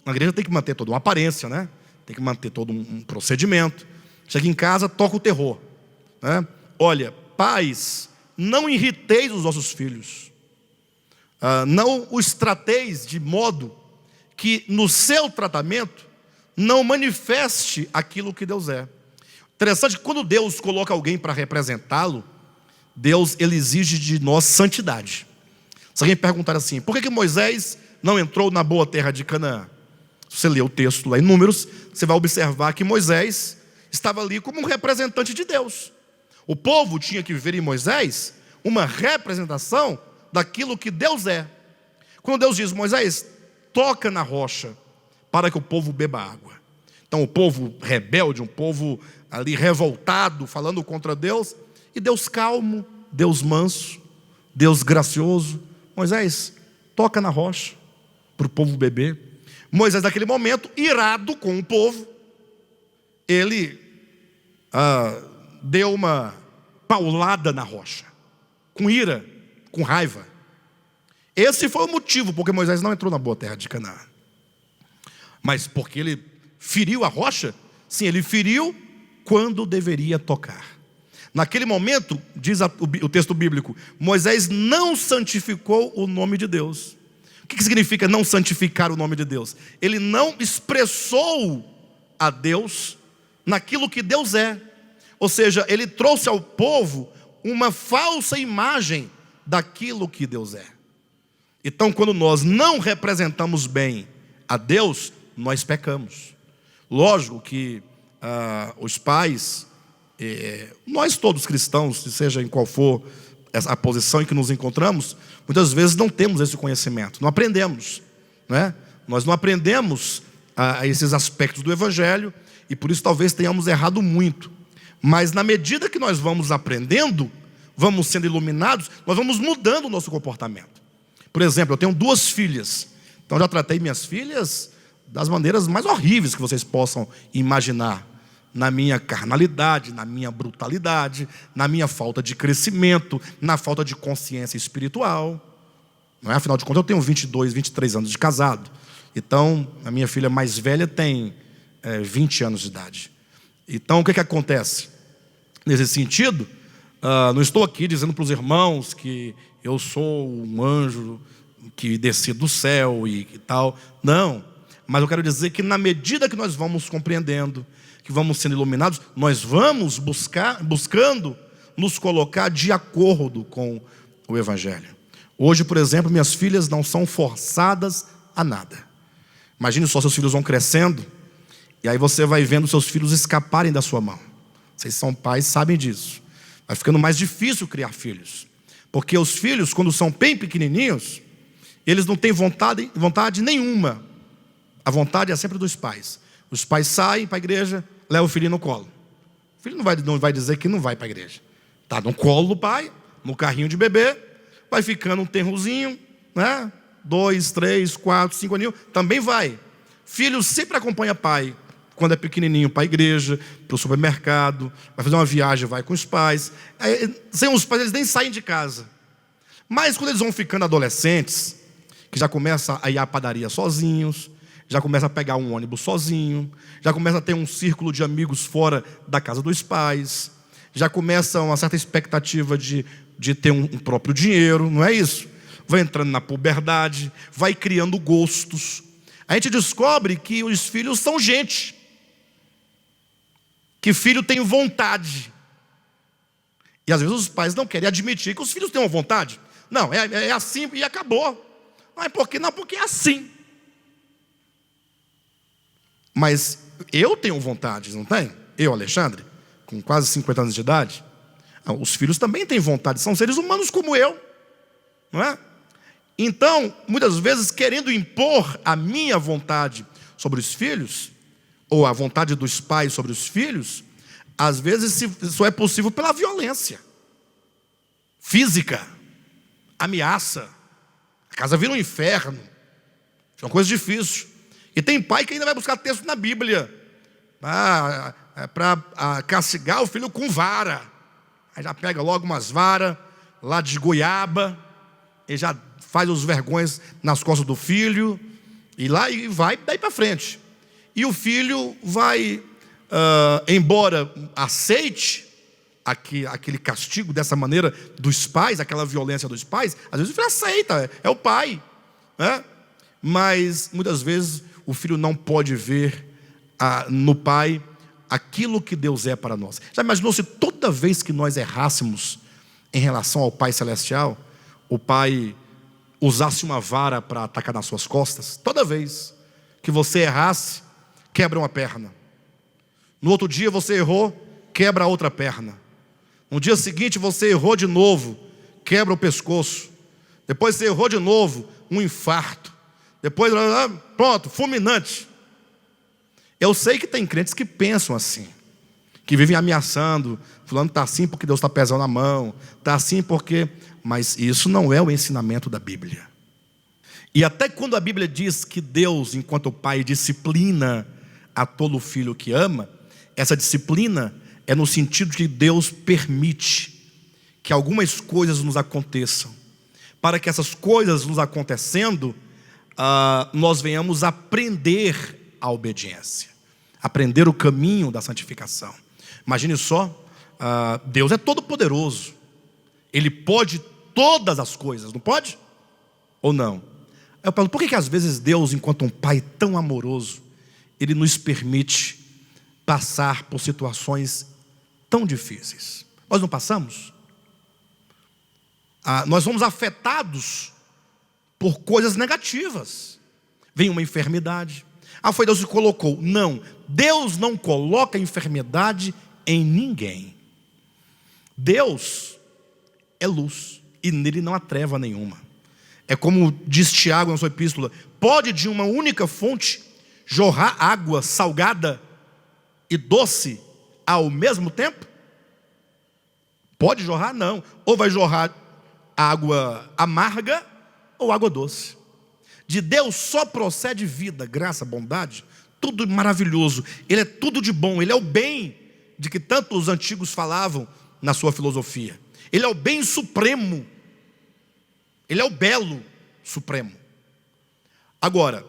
Na igreja tem que manter toda uma aparência, né? Tem que manter todo um procedimento. Chega em casa, toca o terror, né? Olha, pais, não irriteis os vossos filhos, não os trateis de modo que no seu tratamento não manifeste aquilo que Deus é. Interessante que quando Deus coloca alguém para representá-lo, Deus, ele exige de nós santidade. Se alguém perguntar assim, por que Moisés não entrou na boa terra de Canaã? Se você ler o texto lá em Números, você vai observar que Moisés estava ali como um representante de Deus. O povo tinha que ver em Moisés uma representação daquilo que Deus é. Quando Deus diz, Moisés, toca na rocha para que o povo beba água. Então o povo rebelde, um povo ali revoltado, falando contra Deus, e Deus calmo, Deus manso, Deus gracioso, Moisés, toca na rocha para o povo beber. Moisés naquele momento, irado com o povo, ele deu uma paulada na rocha, com ira, com raiva. Esse foi o motivo porque Moisés não entrou na boa terra de Canaã. Mas porque ele feriu a rocha? Sim, ele feriu quando deveria tocar. Naquele momento, diz o texto bíblico, Moisés não santificou o nome de Deus. O que significa não santificar o nome de Deus? Ele não expressou a Deus naquilo que Deus é. Ou seja, ele trouxe ao povo uma falsa imagem daquilo que Deus é. Então, quando nós não representamos bem a Deus, nós pecamos. Lógico que os pais, nós todos cristãos, seja em qual for a posição em que nos encontramos, muitas vezes não temos esse conhecimento, não aprendemos, né? Nós não aprendemos esses aspectos do Evangelho, e por isso talvez tenhamos errado muito. Mas na medida que nós vamos aprendendo, vamos sendo iluminados, nós vamos mudando o nosso comportamento. Por exemplo, eu tenho 2 filhas, então já tratei minhas filhas das maneiras mais horríveis que vocês possam imaginar. Na minha carnalidade, na minha brutalidade, na minha falta de crescimento, na falta de consciência espiritual. Não é? Afinal de contas, eu tenho 22, 23 anos de casado. Então, a minha filha mais velha tem 20 anos de idade. Então, o que acontece? Nesse sentido, não estou aqui dizendo para os irmãos que eu sou um anjo que desci do céu e tal. Não, mas eu quero dizer que na medida que nós vamos compreendendo, que vamos sendo iluminados, nós vamos buscando nos colocar de acordo com o Evangelho. Hoje, por exemplo, minhas filhas não são forçadas a nada. Imagine só, seus filhos vão crescendo, e aí você vai vendo seus filhos escaparem da sua mão. Vocês são pais, sabem disso. Vai ficando mais difícil criar filhos, porque os filhos, quando são bem pequenininhos, eles não têm vontade nenhuma. A vontade é sempre dos pais. Os pais saem para a igreja, leva o filhinho no colo. O filho não vai dizer que não vai para a igreja. Está no colo do pai, no carrinho de bebê, vai ficando um tenrozinho, né? 2, 3, 4, 5 aninhos, também vai. Filho sempre acompanha pai. Quando é pequenininho, para a igreja, para o supermercado, vai fazer uma viagem, vai com os pais. Sem os pais, eles nem saem de casa. Mas quando eles vão ficando adolescentes, que já começam a ir à padaria sozinhos, já começa a pegar um ônibus sozinho, já começa a ter um círculo de amigos fora da casa dos pais, já começa uma certa expectativa de ter um próprio dinheiro, não é isso? Vai entrando na puberdade, vai criando gostos. A gente descobre que os filhos são gente, que filho tem vontade. E às vezes os pais não querem admitir que os filhos têm uma vontade. Não, é assim e acabou. Não é porque não, porque é assim. Mas eu tenho vontade, não tenho? Eu, Alexandre, com quase 50 anos de idade. Não, os filhos também têm vontade, são seres humanos como eu, não é? Então, muitas vezes, querendo impor a minha vontade sobre os filhos, ou a vontade dos pais sobre os filhos, às vezes isso é possível pela violência física, ameaça, a casa vira um inferno, é uma coisa difícil. E tem pai que ainda vai buscar texto na Bíblia para castigar o filho com vara. Aí já pega logo umas varas lá de goiaba e já faz os vergões nas costas do filho, e lá e vai daí para frente. E o filho vai, embora aceite aquele castigo dessa maneira dos pais, aquela violência dos pais, às vezes o filho aceita, é o pai, né? Mas muitas vezes o filho não pode ver no pai aquilo que Deus é para nós. Já imaginou se toda vez que nós errássemos em relação ao Pai Celestial, o pai usasse uma vara para atacar nas suas costas? Toda vez que você errasse, quebra uma perna. No outro dia você errou, quebra a outra perna. No dia seguinte você errou de novo, quebra o pescoço. Depois você errou de novo, um infarto. Depois, pronto, fulminante. Eu sei que tem crentes que pensam assim, que vivem ameaçando, fulano está assim porque Deus está pesando a mão, está assim porque... Mas isso não é o ensinamento da Bíblia. E até quando a Bíblia diz que Deus, enquanto Pai, disciplina a todo filho que ama, essa disciplina é no sentido de que Deus permite que algumas coisas nos aconteçam, para que essas coisas nos acontecendo, nós venhamos aprender a obediência, aprender o caminho da santificação. Imagine só, Deus é todo poderoso, Ele pode todas as coisas, não pode? Ou não? Eu falo, por que às vezes Deus, enquanto um Pai tão amoroso, Ele nos permite passar por situações tão difíceis? Nós não passamos? Nós somos afetados por coisas negativas. Vem uma enfermidade. Foi Deus que colocou. Não, Deus não coloca enfermidade em ninguém. Deus é luz, e nele não há treva nenhuma. É como diz Tiago na sua epístola: pode de uma única fonte jorrar água salgada e doce ao mesmo tempo? Pode jorrar? Não. Ou vai jorrar água amarga ou água doce. De Deus só procede vida, graça, bondade, tudo maravilhoso. Ele é tudo de bom, Ele é o bem de que tanto os antigos falavam na sua filosofia. Ele é o bem supremo, Ele é o belo supremo. Agora,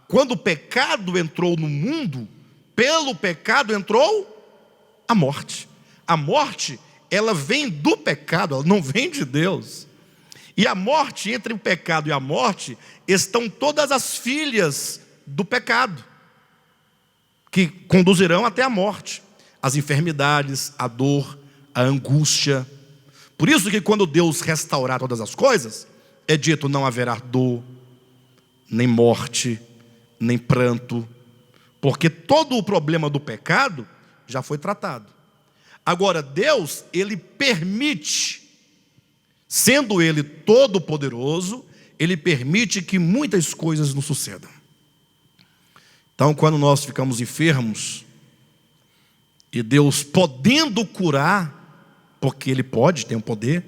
quando o pecado entrou no mundo, pelo pecado entrou a morte. A morte, ela vem do pecado, ela não vem de Deus. E a morte, entre o pecado e a morte, estão todas as filhas do pecado, que conduzirão até a morte: as enfermidades, a dor, a angústia. Por isso que quando Deus restaurar todas as coisas, é dito: não haverá dor, nem morte, nem pranto, porque todo o problema do pecado já foi tratado. Agora Deus, Ele permite, sendo Ele todo poderoso, Ele permite que muitas coisas nos sucedam. Então, quando nós ficamos enfermos, e Deus podendo curar, porque Ele pode, tem o poder,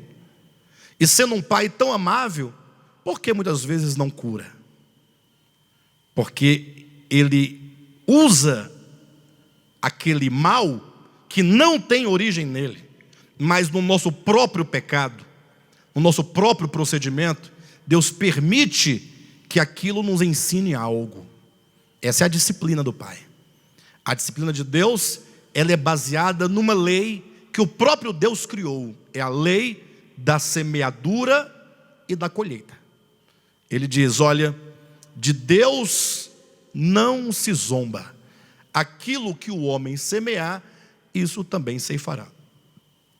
e sendo um Pai tão amável, por que muitas vezes não cura? Porque Ele usa aquele mal que não tem origem nele, mas no nosso próprio pecado, no nosso próprio procedimento, Deus permite que aquilo nos ensine algo. Essa é a disciplina do Pai. A disciplina de Deus, ela é baseada numa lei que o próprio Deus criou. É a lei da semeadura e da colheita. Ele diz: olha, de Deus não se zomba. Aquilo que o homem semear, isso também ceifará.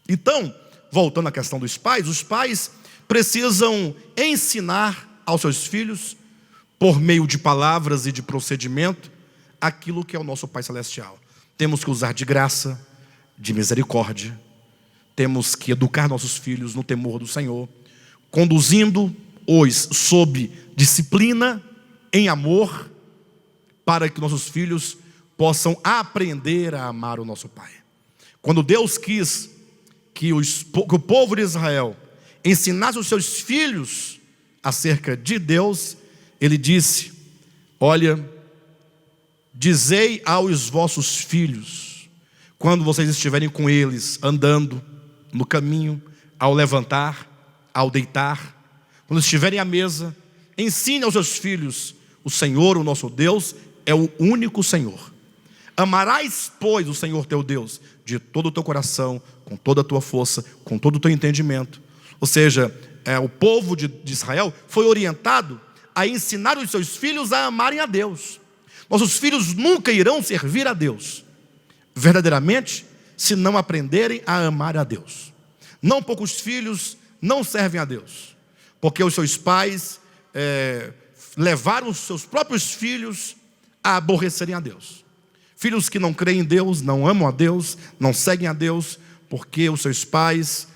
Então, voltando à questão dos pais, os pais precisam ensinar aos seus filhos, por meio de palavras e de procedimento, aquilo que é o nosso Pai Celestial. Temos que usar de graça, de misericórdia, temos que educar nossos filhos no temor do Senhor, conduzindo-os sob disciplina, em amor, para que nossos filhos possam aprender a amar o nosso Pai. Quando Deus quis que o povo de Israel ensinasse os seus filhos acerca de Deus, Ele disse: olha, dizei aos vossos filhos, quando vocês estiverem com eles andando no caminho, ao levantar, ao deitar, quando estiverem à mesa, ensine aos seus filhos: o Senhor, o nosso Deus, é o único Senhor. Amarás, pois, o Senhor teu Deus de todo o teu coração, com toda a tua força, com todo o teu entendimento. Ou seja, o povo de Israel foi orientado a ensinar os seus filhos a amarem a Deus. Nossos filhos nunca irão servir a Deus verdadeiramente se não aprenderem a amar a Deus. Não poucos filhos não servem a Deus, porque os seus pais levaram os seus próprios filhos a aborrecerem a Deus. Filhos que não creem em Deus, não amam a Deus, não seguem a Deus, porque os seus pais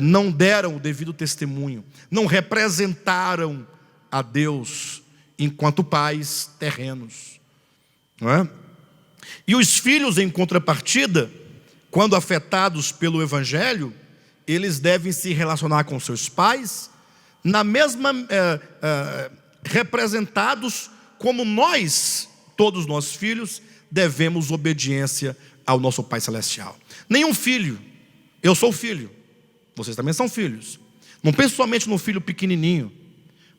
não deram o devido testemunho, não representaram a Deus enquanto pais terrenos, não é? E os filhos, em contrapartida, quando afetados pelo Evangelho, eles devem se relacionar com seus pais na mesma representados como nós, todos nós filhos, devemos obediência ao nosso Pai Celestial. Nenhum filho, eu sou filho, vocês também são filhos. Não pense somente no filho pequenininho,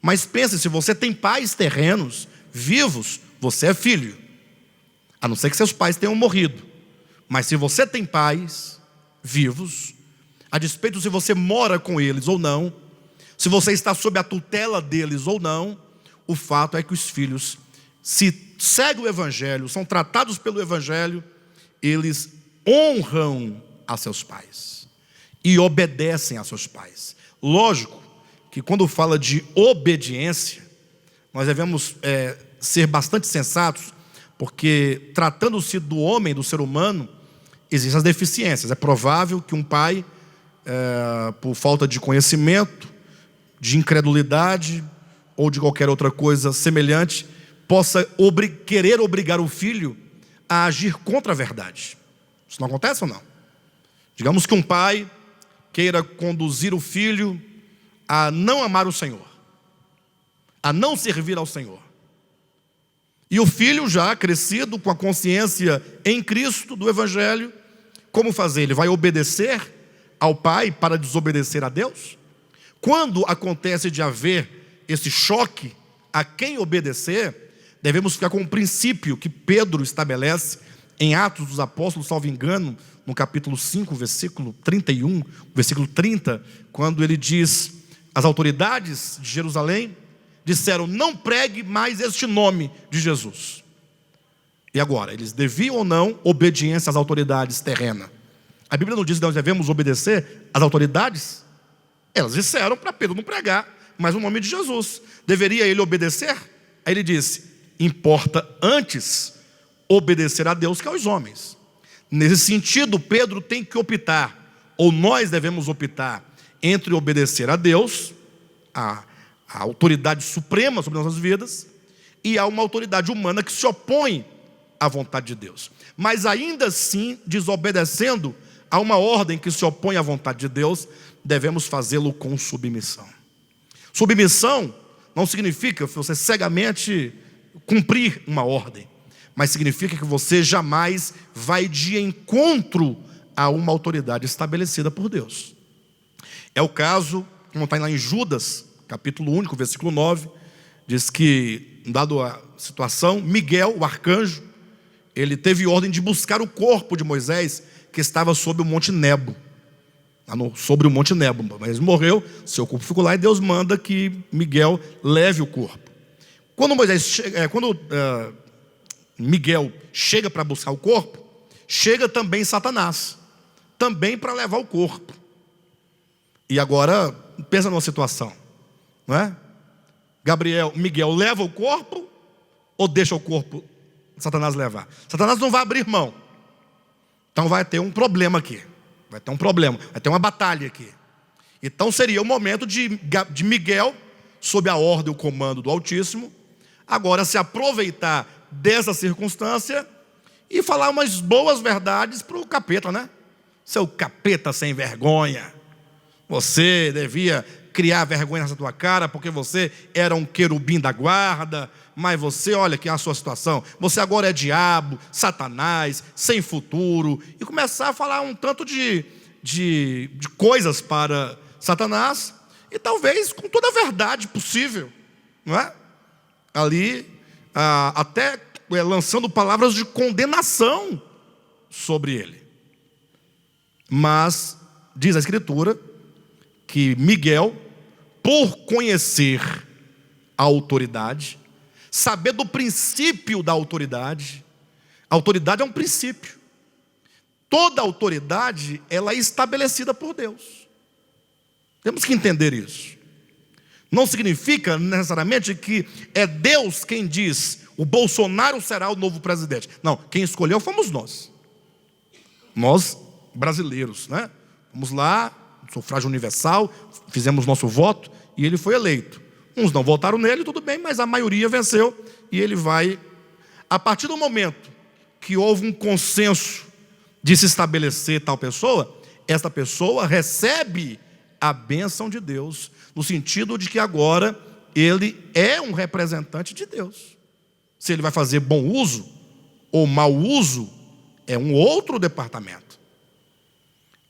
mas pense, se você tem pais terrenos, vivos, você é filho. A não ser que seus pais tenham morrido. Mas se você tem pais vivos, a despeito se você mora com eles ou não, se você está sob a tutela deles ou não, o fato é que os filhos, se seguem o Evangelho, são tratados pelo Evangelho, eles honram a seus pais e obedecem a seus pais. Lógico que quando fala de obediência, nós devemos ser bastante sensatos, porque tratando-se do homem, do ser humano, existem as deficiências. É provável que um pai, por falta de conhecimento, de incredulidade ou de qualquer outra coisa semelhante, possa querer obrigar o filho a agir contra a verdade. Isso não acontece ou não? Digamos que um pai queira conduzir o filho a não amar o Senhor, a não servir ao Senhor. E o filho já crescido, com a consciência em Cristo do Evangelho, como fazer? Ele vai obedecer ao pai para desobedecer a Deus? Quando acontece de haver esse choque a quem obedecer, devemos ficar com um princípio que Pedro estabelece em Atos dos Apóstolos, salvo engano, no capítulo 5, versículo 31, versículo 30, quando ele diz: as autoridades de Jerusalém disseram: não pregue mais este nome de Jesus. E agora, eles deviam ou não obediência às autoridades terrenas? A Bíblia não diz que nós devemos obedecer às autoridades? Elas disseram para Pedro não pregar mais o nome de Jesus. Deveria ele obedecer? Aí ele disse: importa antes obedecer a Deus que aos homens. Nesse sentido, Pedro tem que optar, ou nós devemos optar, entre obedecer a Deus, a autoridade suprema sobre nossas vidas, e a uma autoridade humana que se opõe à vontade de Deus, mas ainda assim, desobedecendo a uma ordem que se opõe à vontade de Deus, devemos fazê-lo com submissão. Submissão não significa você cegamente cumprir uma ordem, mas significa que você jamais vai de encontro a uma autoridade estabelecida por Deus. É o caso, como está lá em Judas, capítulo 1, versículo 9, diz que, dado a situação, Miguel, o arcanjo, ele teve ordem de buscar o corpo de Moisés, que estava sobre o Monte Nebo, sobre o Monte Nebo, mas morreu, seu corpo ficou lá, e Deus manda que Miguel leve o corpo. Quando Miguel chega para buscar o corpo, chega também Satanás, também para levar o corpo. E agora, pensa numa situação, não é? Miguel leva o corpo ou deixa o corpo Satanás levar? Satanás não vai abrir mão. Então vai ter um problema aqui. Vai ter um problema, vai ter uma batalha aqui. Então seria o momento de Miguel, sob a ordem e o comando do Altíssimo, agora se aproveitar dessa circunstância e falar umas boas verdades para o capeta, né? Seu capeta sem vergonha, você devia criar vergonha nessa tua cara, porque você era um querubim da guarda, mas você, olha aqui a sua situação, você agora é diabo, Satanás, sem futuro, e começar a falar um tanto de coisas para Satanás, e talvez com toda a verdade possível, não é? Ali, até lançando palavras de condenação sobre ele. Mas, diz a Escritura, que Miguel, por conhecer a autoridade, saber do princípio da autoridade, a autoridade é um princípio. Toda autoridade, ela é estabelecida por Deus. Temos que entender isso. Não significa necessariamente que é Deus quem diz: o Bolsonaro será o novo presidente. Não, quem escolheu fomos nós. Nós, brasileiros, né? Vamos lá, sufrágio universal, fizemos nosso voto e ele foi eleito. Uns não votaram nele, tudo bem, mas a maioria venceu e ele vai. A partir do momento que houve um consenso de se estabelecer tal pessoa, esta pessoa recebe a bênção de Deus, no sentido de que agora ele é um representante de Deus. Se ele vai fazer bom uso ou mau uso, é um outro departamento.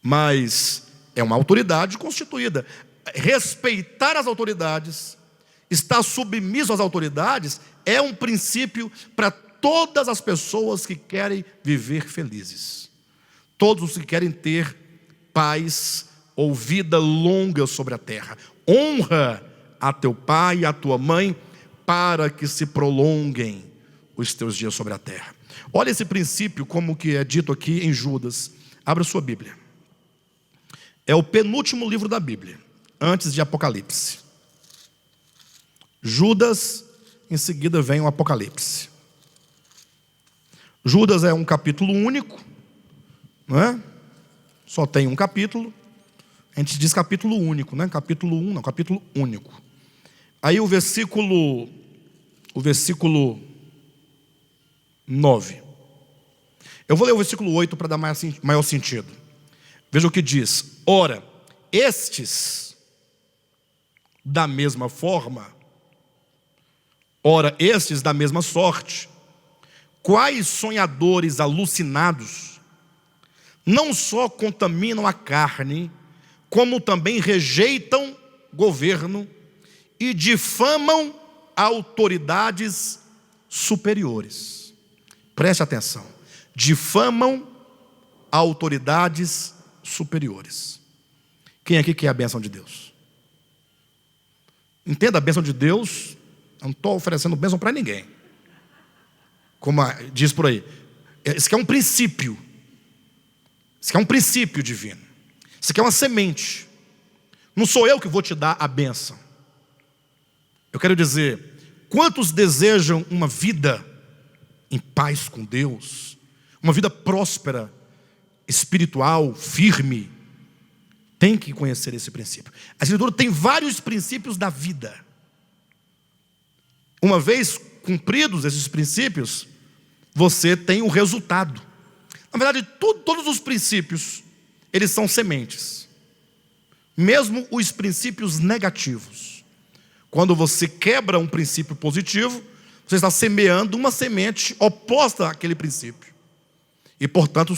Mas é uma autoridade constituída. Respeitar as autoridades, estar submisso às autoridades, é um princípio para todas as pessoas que querem viver felizes. Todos os que querem ter paz ou vida longa sobre a terra. Honra a teu pai e a tua mãe, para que se prolonguem os teus dias sobre a terra. Olha esse princípio, como que é dito aqui em Judas. Abra sua Bíblia. É o penúltimo livro da Bíblia, antes de Apocalipse. Judas, em seguida vem o Apocalipse. Judas é um capítulo único, não é? Só tem um capítulo. A gente diz capítulo único, né? Capítulo 1, não, capítulo único. Aí o versículo 9. Eu vou ler o versículo 8 para dar maior sentido. Veja o que diz: ora, estes da mesma sorte, quais sonhadores alucinados, não só contaminam a carne, como também rejeitam governo e difamam autoridades superiores. Preste atenção. Difamam autoridades superiores. Quem aqui quer a bênção de Deus? Entenda, a bênção de Deus, eu não estou oferecendo bênção para ninguém. Como diz por aí. Isso aqui é um princípio. Isso aqui é um princípio divino. Isso aqui é uma semente. Não sou eu que vou te dar a bênção. Eu quero dizer, quantos desejam uma vida em paz com Deus, uma vida próspera, espiritual, firme, tem que conhecer esse princípio. A Escritura tem vários princípios da vida. Uma vez cumpridos esses princípios, você tem o resultado. Na verdade, todos os princípios, eles são sementes. Mesmo os princípios negativos. Quando você quebra um princípio positivo, você está semeando uma semente oposta àquele princípio. E, portanto,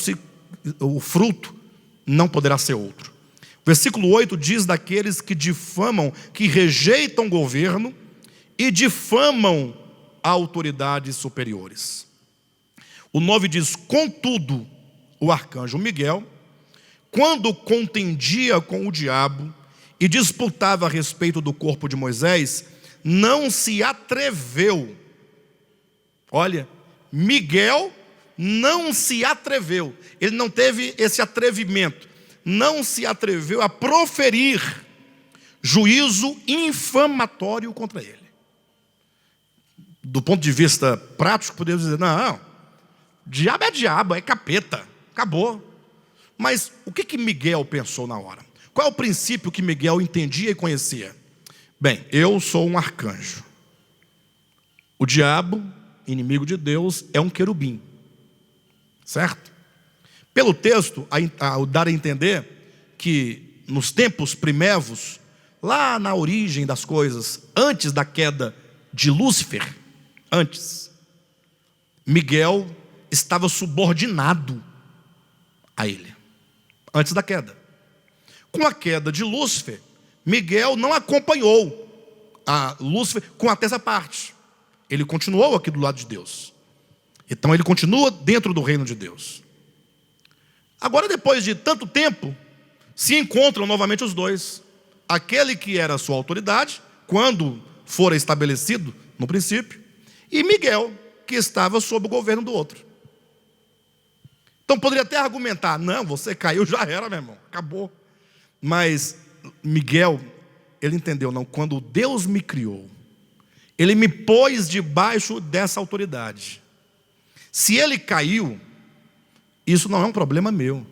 o fruto não poderá ser outro. O versículo 8 diz daqueles que difamam, que rejeitam o governo e difamam autoridades superiores. O 9 diz: contudo, o arcanjo Miguel, quando contendia com o diabo e disputava a respeito do corpo de Moisés, não se atreveu. Olha, Miguel não se atreveu, ele não teve esse atrevimento, não se atreveu a proferir juízo infamatório contra ele. Do ponto de vista prático, podemos dizer: não, diabo é capeta, acabou. Mas o que Miguel pensou na hora? Qual é o princípio que Miguel entendia e conhecia? Bem, eu sou um arcanjo. O diabo, inimigo de Deus, é um querubim. Certo? Pelo texto, ao dar a entender que nos tempos primevos, lá na origem das coisas, antes da queda de Lúcifer, Miguel estava subordinado a ele, antes da queda. Com a queda de Lúcifer, Miguel não acompanhou a Lúcifer com a terça parte. Ele continuou aqui do lado de Deus. Então ele continua dentro do reino de Deus. Agora, depois de tanto tempo, se encontram novamente os dois. Aquele que era a sua autoridade, quando fora estabelecido no princípio, e Miguel, que estava sob o governo do outro. Então poderia até argumentar: não, você caiu, já era, meu irmão, acabou. Mas Miguel, ele entendeu: não, quando Deus me criou, Ele me pôs debaixo dessa autoridade. Se ele caiu, isso não é um problema meu.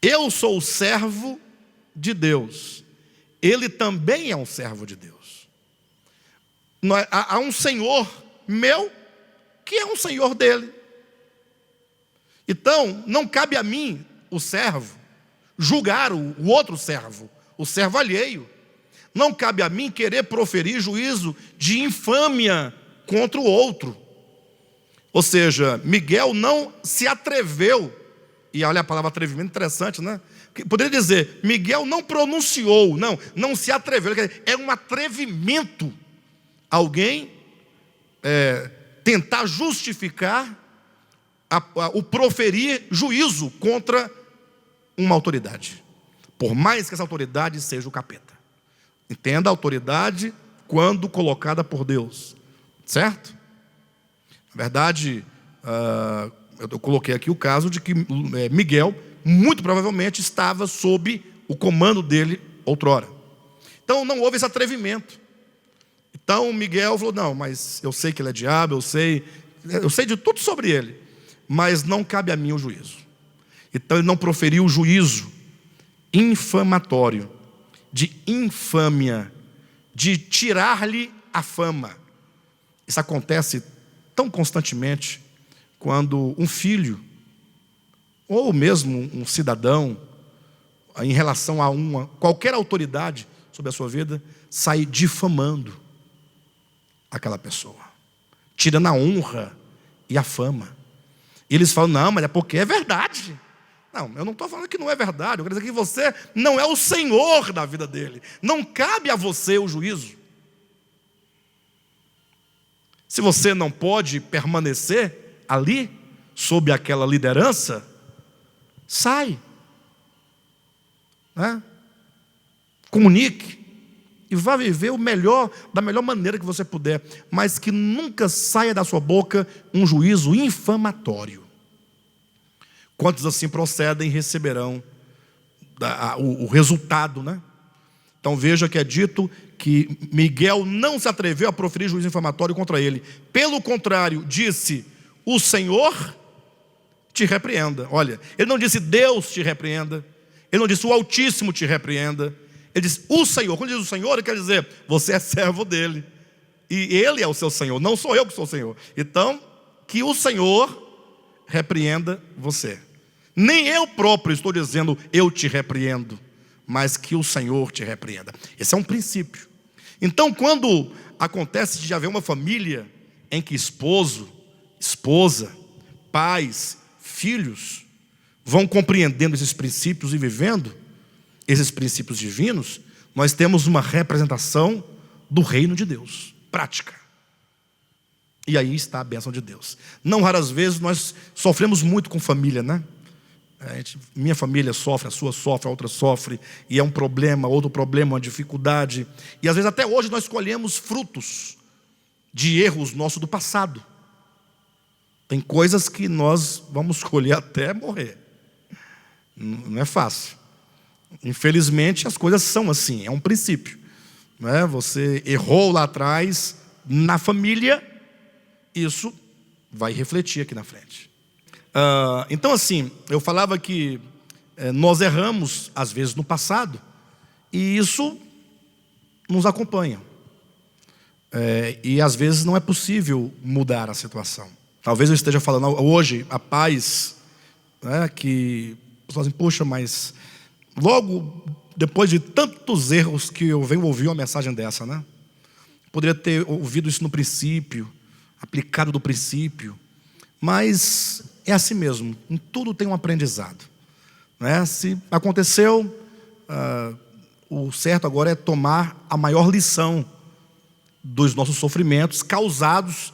Eu sou o servo de Deus. Ele também é um servo de Deus. Há um Senhor meu, que é um Senhor dele. Então, não cabe a mim, o servo, julgar o outro servo, o servo alheio. Não cabe a mim querer proferir juízo de infâmia contra o outro. Ou seja, Miguel não se atreveu, e olha a palavra atrevimento, interessante, né? Poderia dizer, Miguel não pronunciou, não se atreveu. É um atrevimento alguém tentar justificar o proferir juízo contra uma autoridade, por mais que essa autoridade seja o capeta. Entenda a autoridade quando colocada por Deus, certo? Na verdade, eu coloquei aqui o caso de que Miguel, muito provavelmente, estava sob o comando dele outrora. Então não houve esse atrevimento. Então Miguel falou: não, mas eu sei que ele é diabo, eu sei de tudo sobre ele, mas não cabe a mim o juízo. Então ele não proferiu o juízo infamatório, de infâmia, de tirar-lhe a fama. Isso acontece tão constantemente quando um filho, ou mesmo um cidadão, em relação a qualquer autoridade sobre a sua vida, sai difamando aquela pessoa, tirando a honra e a fama. E eles falam: não, mas é porque é verdade. Não, eu não estou falando que não é verdade. Eu quero dizer que você não é o Senhor da vida dele. Não cabe a você o juízo. Se você não pode permanecer ali, sob aquela liderança, sai, né? Comunique e vá viver o melhor, da melhor maneira que você puder, mas que nunca saia da sua boca um juízo infamatório. Quantos assim procedem receberão o resultado, né? Então veja que é dito que Miguel não se atreveu a proferir juízo infamatório contra ele. Pelo contrário, disse: o Senhor te repreenda. Olha, ele não disse Deus te repreenda, ele não disse o Altíssimo te repreenda, ele disse o Senhor. Quando diz o Senhor, ele quer dizer, você é servo dele, e ele é o seu Senhor, não sou eu que sou o Senhor. Então, que o Senhor repreenda você. Nem eu próprio estou dizendo eu te repreendo, mas que o Senhor te repreenda. Esse é um princípio. Então, quando acontece de haver uma família em que esposo, esposa, pais, filhos vão compreendendo esses princípios e vivendo esses princípios divinos, nós temos uma representação do reino de Deus, prática. E aí está a bênção de Deus. Não raras vezes nós sofremos muito com família, né? Minha família sofre, a sua sofre, a outra sofre, e é um problema, outro problema, uma dificuldade. E às vezes até hoje nós colhemos frutos de erros nossos do passado. Tem coisas que nós vamos colher até morrer. Não é fácil. Infelizmente as coisas são assim, é um princípio, não é? Você errou lá atrás na família, isso vai refletir aqui na frente. Então assim, eu falava que nós erramos às vezes no passado, e isso nos acompanha. E às vezes não é possível mudar a situação. Talvez eu esteja falando hoje a paz, né, que pessoal assim, poxa, mas logo depois de tantos erros que eu venho ouvir uma mensagem dessa, né? Poderia ter ouvido isso no princípio, aplicado do princípio, mas é assim mesmo, em tudo tem um aprendizado, né? Se aconteceu, o certo agora é tomar a maior lição dos nossos sofrimentos causados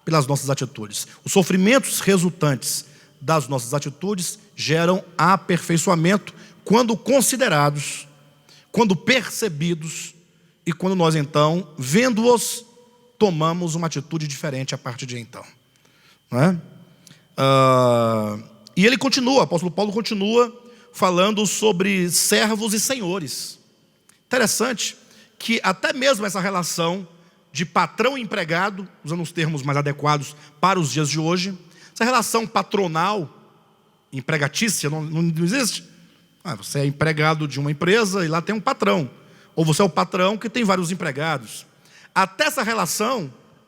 pelas nossas atitudes. Os sofrimentos resultantes das nossas atitudes geram aperfeiçoamento quando considerados, quando percebidos, e quando nós então, vendo-os, tomamos uma atitude diferente a partir de então, não é? E ele continua, o apóstolo Paulo continua falando sobre servos e senhores. Interessante que até mesmo essa relação de patrão e empregado, usando os termos mais adequados para os dias de hoje, essa relação patronal, empregatícia, não existe. Você é empregado de uma empresa e lá tem um patrão, ou você é o patrão que tem vários empregados. Até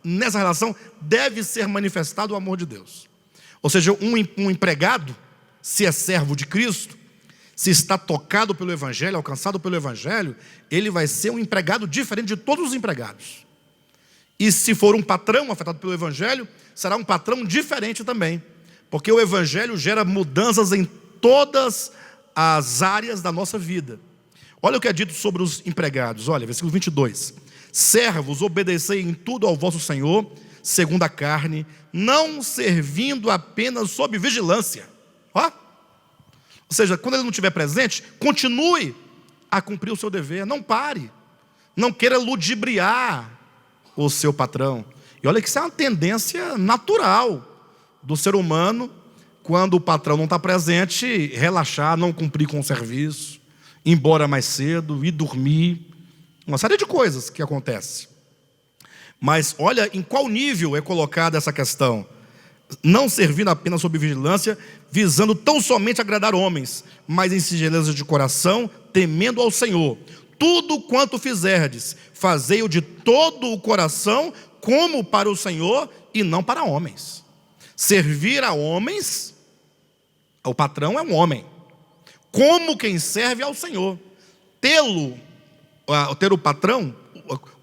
nessa relação deve ser manifestado o amor de Deus. Ou seja, um empregado, se é servo de Cristo, se está tocado pelo Evangelho, alcançado pelo Evangelho, ele vai ser um empregado diferente de todos os empregados. E se for um patrão afetado pelo Evangelho, será um patrão diferente também, porque o Evangelho gera mudanças em todas as áreas da nossa vida. Olha o que é dito sobre os empregados, olha, versículo 22. Servos, obedecei em tudo ao vosso Senhor, segundo a carne, não servindo apenas sob vigilância. Ó. Ou seja, quando ele não estiver presente, continue a cumprir o seu dever, não pare, não queira ludibriar o seu patrão. E olha que isso é uma tendência natural do ser humano, quando o patrão não está presente, relaxar, não cumprir com o serviço, ir embora mais cedo, ir dormir, uma série de coisas que acontece. Mas olha em qual nível é colocada essa questão: não servindo apenas sob vigilância, visando tão somente agradar homens, mas em singeleza de coração, temendo ao Senhor. Tudo quanto fizerdes, fazei-o de todo o coração, como para o Senhor e não para homens. Servir a homens, o patrão é um homem, como quem serve ao Senhor. Ter o patrão,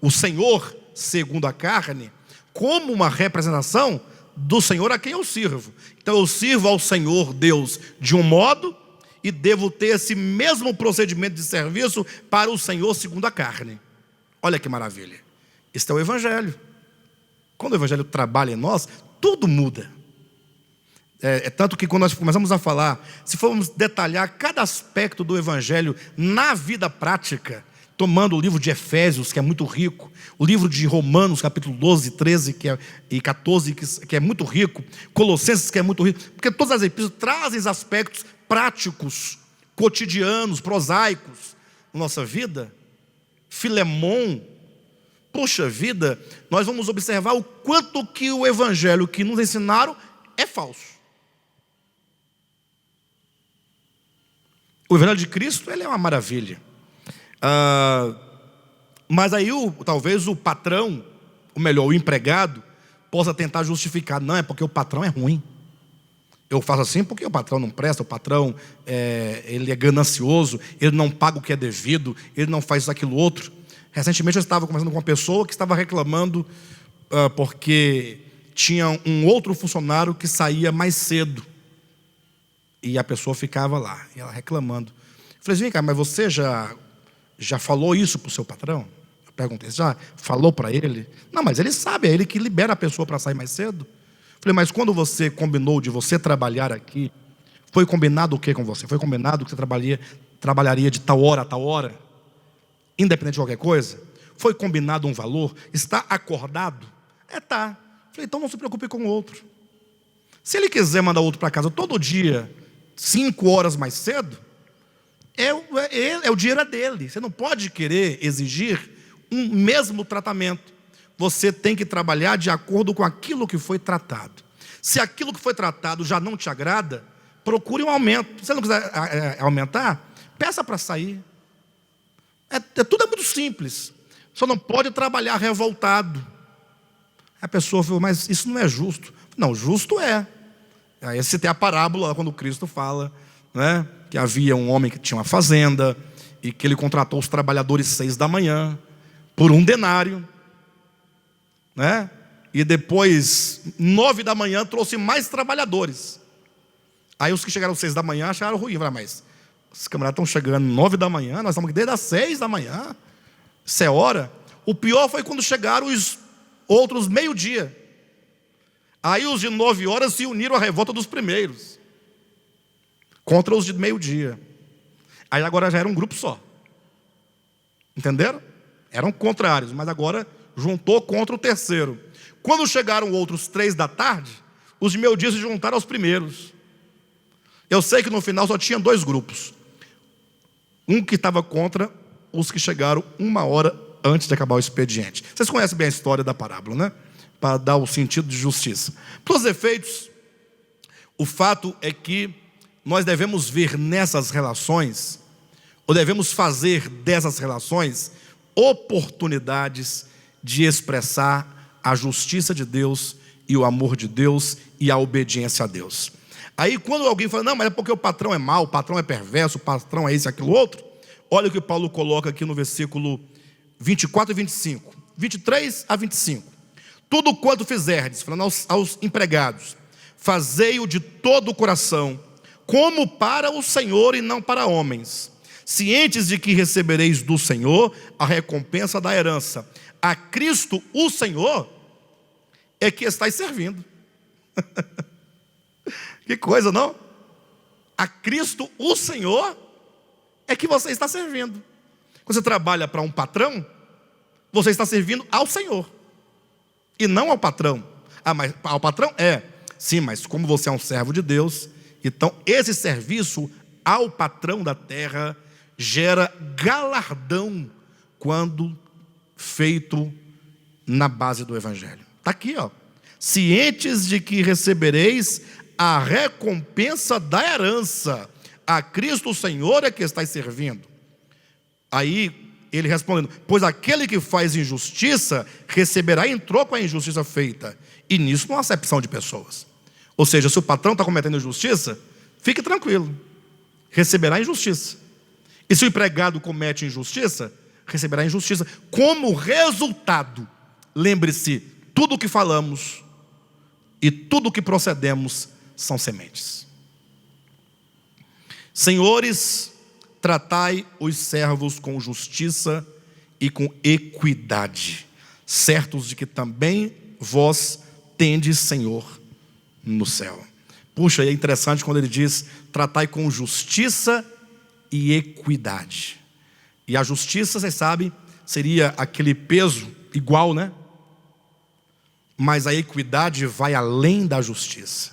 o Senhor, segundo a carne, como uma representação do Senhor a quem eu sirvo. Então eu sirvo ao Senhor Deus de um modo, e devo ter esse mesmo procedimento de serviço para o Senhor segundo a carne. Olha que maravilha. Este é o Evangelho. Quando o Evangelho trabalha em nós, tudo muda. Tanto que quando nós começamos a falar, se formos detalhar cada aspecto do Evangelho na vida prática, tomando o livro de Efésios, que é muito rico, o livro de Romanos, capítulo 12, 13 e 14, que é muito rico, Colossenses, que é muito rico, porque todas as epístolas trazem aspectos práticos, cotidianos, prosaicos na nossa vida. Filemon, poxa vida, nós vamos observar o quanto que o Evangelho que nos ensinaram é falso. O Evangelho de Cristo, ele é uma maravilha. Mas aí talvez o patrão, ou melhor, o empregado, possa tentar justificar: não, é porque o patrão é ruim. Eu faço assim porque o patrão não presta, o patrão ele é ganancioso, ele não paga o que é devido, ele não faz isso, aquilo, outro. Recentemente eu estava conversando com uma pessoa que estava reclamando porque tinha um outro funcionário que saía mais cedo, e a pessoa ficava lá, e ela reclamando. Eu falei: vem cá, mas você já falou isso para o seu patrão? Eu perguntei: já falou para ele? Não, mas ele sabe, é ele que libera a pessoa para sair mais cedo. Eu falei: mas quando você combinou de você trabalhar aqui, foi combinado o que com você? Foi combinado que você trabalharia de tal hora a tal hora, independente de qualquer coisa? Foi combinado um valor? Está acordado? Tá. Eu falei: então não se preocupe com o outro. Se ele quiser mandar o outro para casa todo dia, 5 horas mais cedo, o dinheiro é dele. Você não pode querer exigir um mesmo tratamento. Você tem que trabalhar de acordo com aquilo que foi tratado. Se aquilo que foi tratado já não te agrada, procure um aumento. Se você não quiser aumentar, peça para sair. Tudo é muito simples. Só não pode trabalhar revoltado. A pessoa falou, mas isso não é justo. Não, justo é. Aí você tem a parábola quando Cristo fala, né, que havia um homem que tinha uma fazenda e que ele contratou os trabalhadores 6 da manhã por 1 denário, né? E depois 9 da manhã trouxe mais trabalhadores. Aí os que chegaram 6 da manhã acharam ruim. Falaram, mas os camaradas estão chegando 9 da manhã, nós estamos aqui desde as 6 da manhã. Isso é hora. O pior foi quando chegaram os outros meio-dia. Aí os de 9 horas se uniram à revolta dos primeiros contra os de meio-dia. Aí agora já era um grupo só. Entenderam? Eram contrários, mas agora juntou contra o terceiro. Quando chegaram outros 3 da tarde, os de meio-dia se juntaram aos primeiros. Eu sei que no final só tinha 2 grupos. Um que estava contra os que chegaram 1 hora antes de acabar o expediente. Vocês conhecem bem a história da parábola, né? Para dar o sentido de justiça. Para os efeitos, o fato é que nós devemos ver nessas relações, ou devemos fazer dessas relações, oportunidades de expressar a justiça de Deus e o amor de Deus e a obediência a Deus. Aí quando alguém fala, não, mas é porque o patrão é mau, o patrão é perverso, o patrão é esse, aquilo, outro. Olha o que Paulo coloca aqui no versículo 24 e 25, 23 a 25. Tudo quanto fizerdes, falando aos empregados, fazei-o de todo o coração, como para o Senhor e não para homens, cientes de que recebereis do Senhor a recompensa da herança. A Cristo, o Senhor, é que estáis servindo. Que coisa, não? A Cristo, o Senhor, é que você está servindo. Quando você trabalha para um patrão, você está servindo ao Senhor e não ao patrão. Ah, mas ao patrão é. Sim, mas como você é um servo de Deus, então esse serviço ao patrão da terra gera galardão quando feito na base do Evangelho. Está aqui, ó. Cientes de que recebereis a recompensa da herança. A Cristo o Senhor é que estáis servindo. Aí ele respondendo, pois aquele que faz injustiça receberá em troco a injustiça feita. E nisso não há acepção de pessoas. Ou seja, se o patrão está cometendo injustiça, fique tranquilo, receberá injustiça. E se o empregado comete injustiça, receberá injustiça. Como resultado, lembre-se, tudo o que falamos e tudo o que procedemos são sementes. Senhores, tratai os servos com justiça e com equidade, certos de que também vós tendes Senhor no céu. Puxa, é interessante quando ele diz, tratai com justiça e equidade. E a justiça, vocês sabem, seria aquele peso igual, né? Mas a equidade vai além da justiça.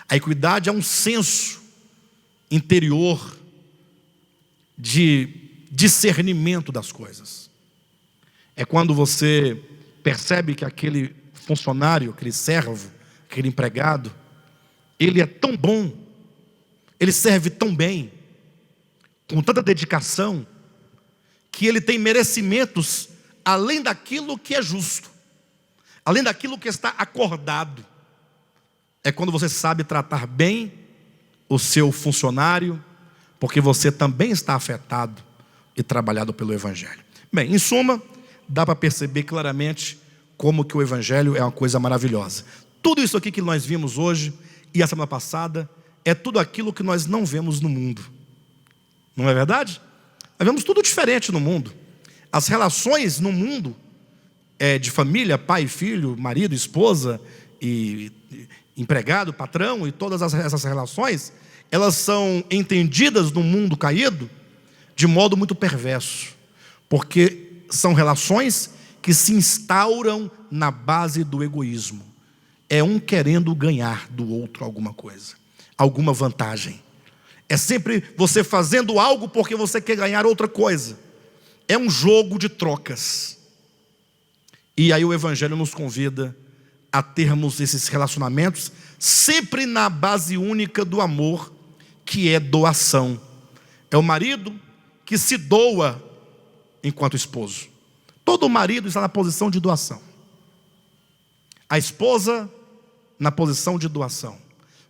A equidade é um senso interior de discernimento das coisas. É quando você percebe que aquele funcionário, aquele servo, aquele empregado, ele é tão bom, ele serve tão bem, com tanta dedicação, que ele tem merecimentos além daquilo que é justo, além daquilo que está acordado. É quando você sabe tratar bem o seu funcionário, porque você também está afetado e trabalhado pelo Evangelho. Bem, em suma, dá para perceber claramente como que o Evangelho é uma coisa maravilhosa. Tudo isso aqui que nós vimos hoje e a semana passada é tudo aquilo que nós não vemos no mundo. Não é verdade? Nós vemos tudo diferente no mundo. As relações no mundo de família, pai, filho, marido, esposa e empregado, patrão e todas essas relações, elas são entendidas no mundo caído de modo muito perverso, porque são relações que se instauram na base do egoísmo. É um querendo ganhar do outro alguma coisa, alguma vantagem. É sempre você fazendo algo porque você quer ganhar outra coisa. É um jogo de trocas. E aí o Evangelho nos convida a termos esses relacionamentos sempre na base única do amor, que é doação. É o marido que se doa enquanto esposo. Todo marido está na posição de doação. A esposa na posição de doação.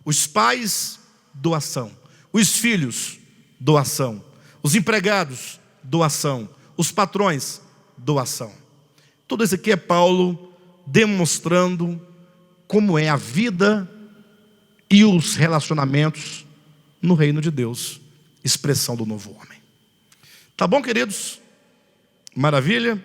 Os pais, doação. Os filhos, doação. Os empregados, doação. Os patrões, doação. Tudo isso aqui é Paulo demonstrando como é a vida e os relacionamentos no reino de Deus, expressão do novo homem. Tá bom, queridos? Maravilha?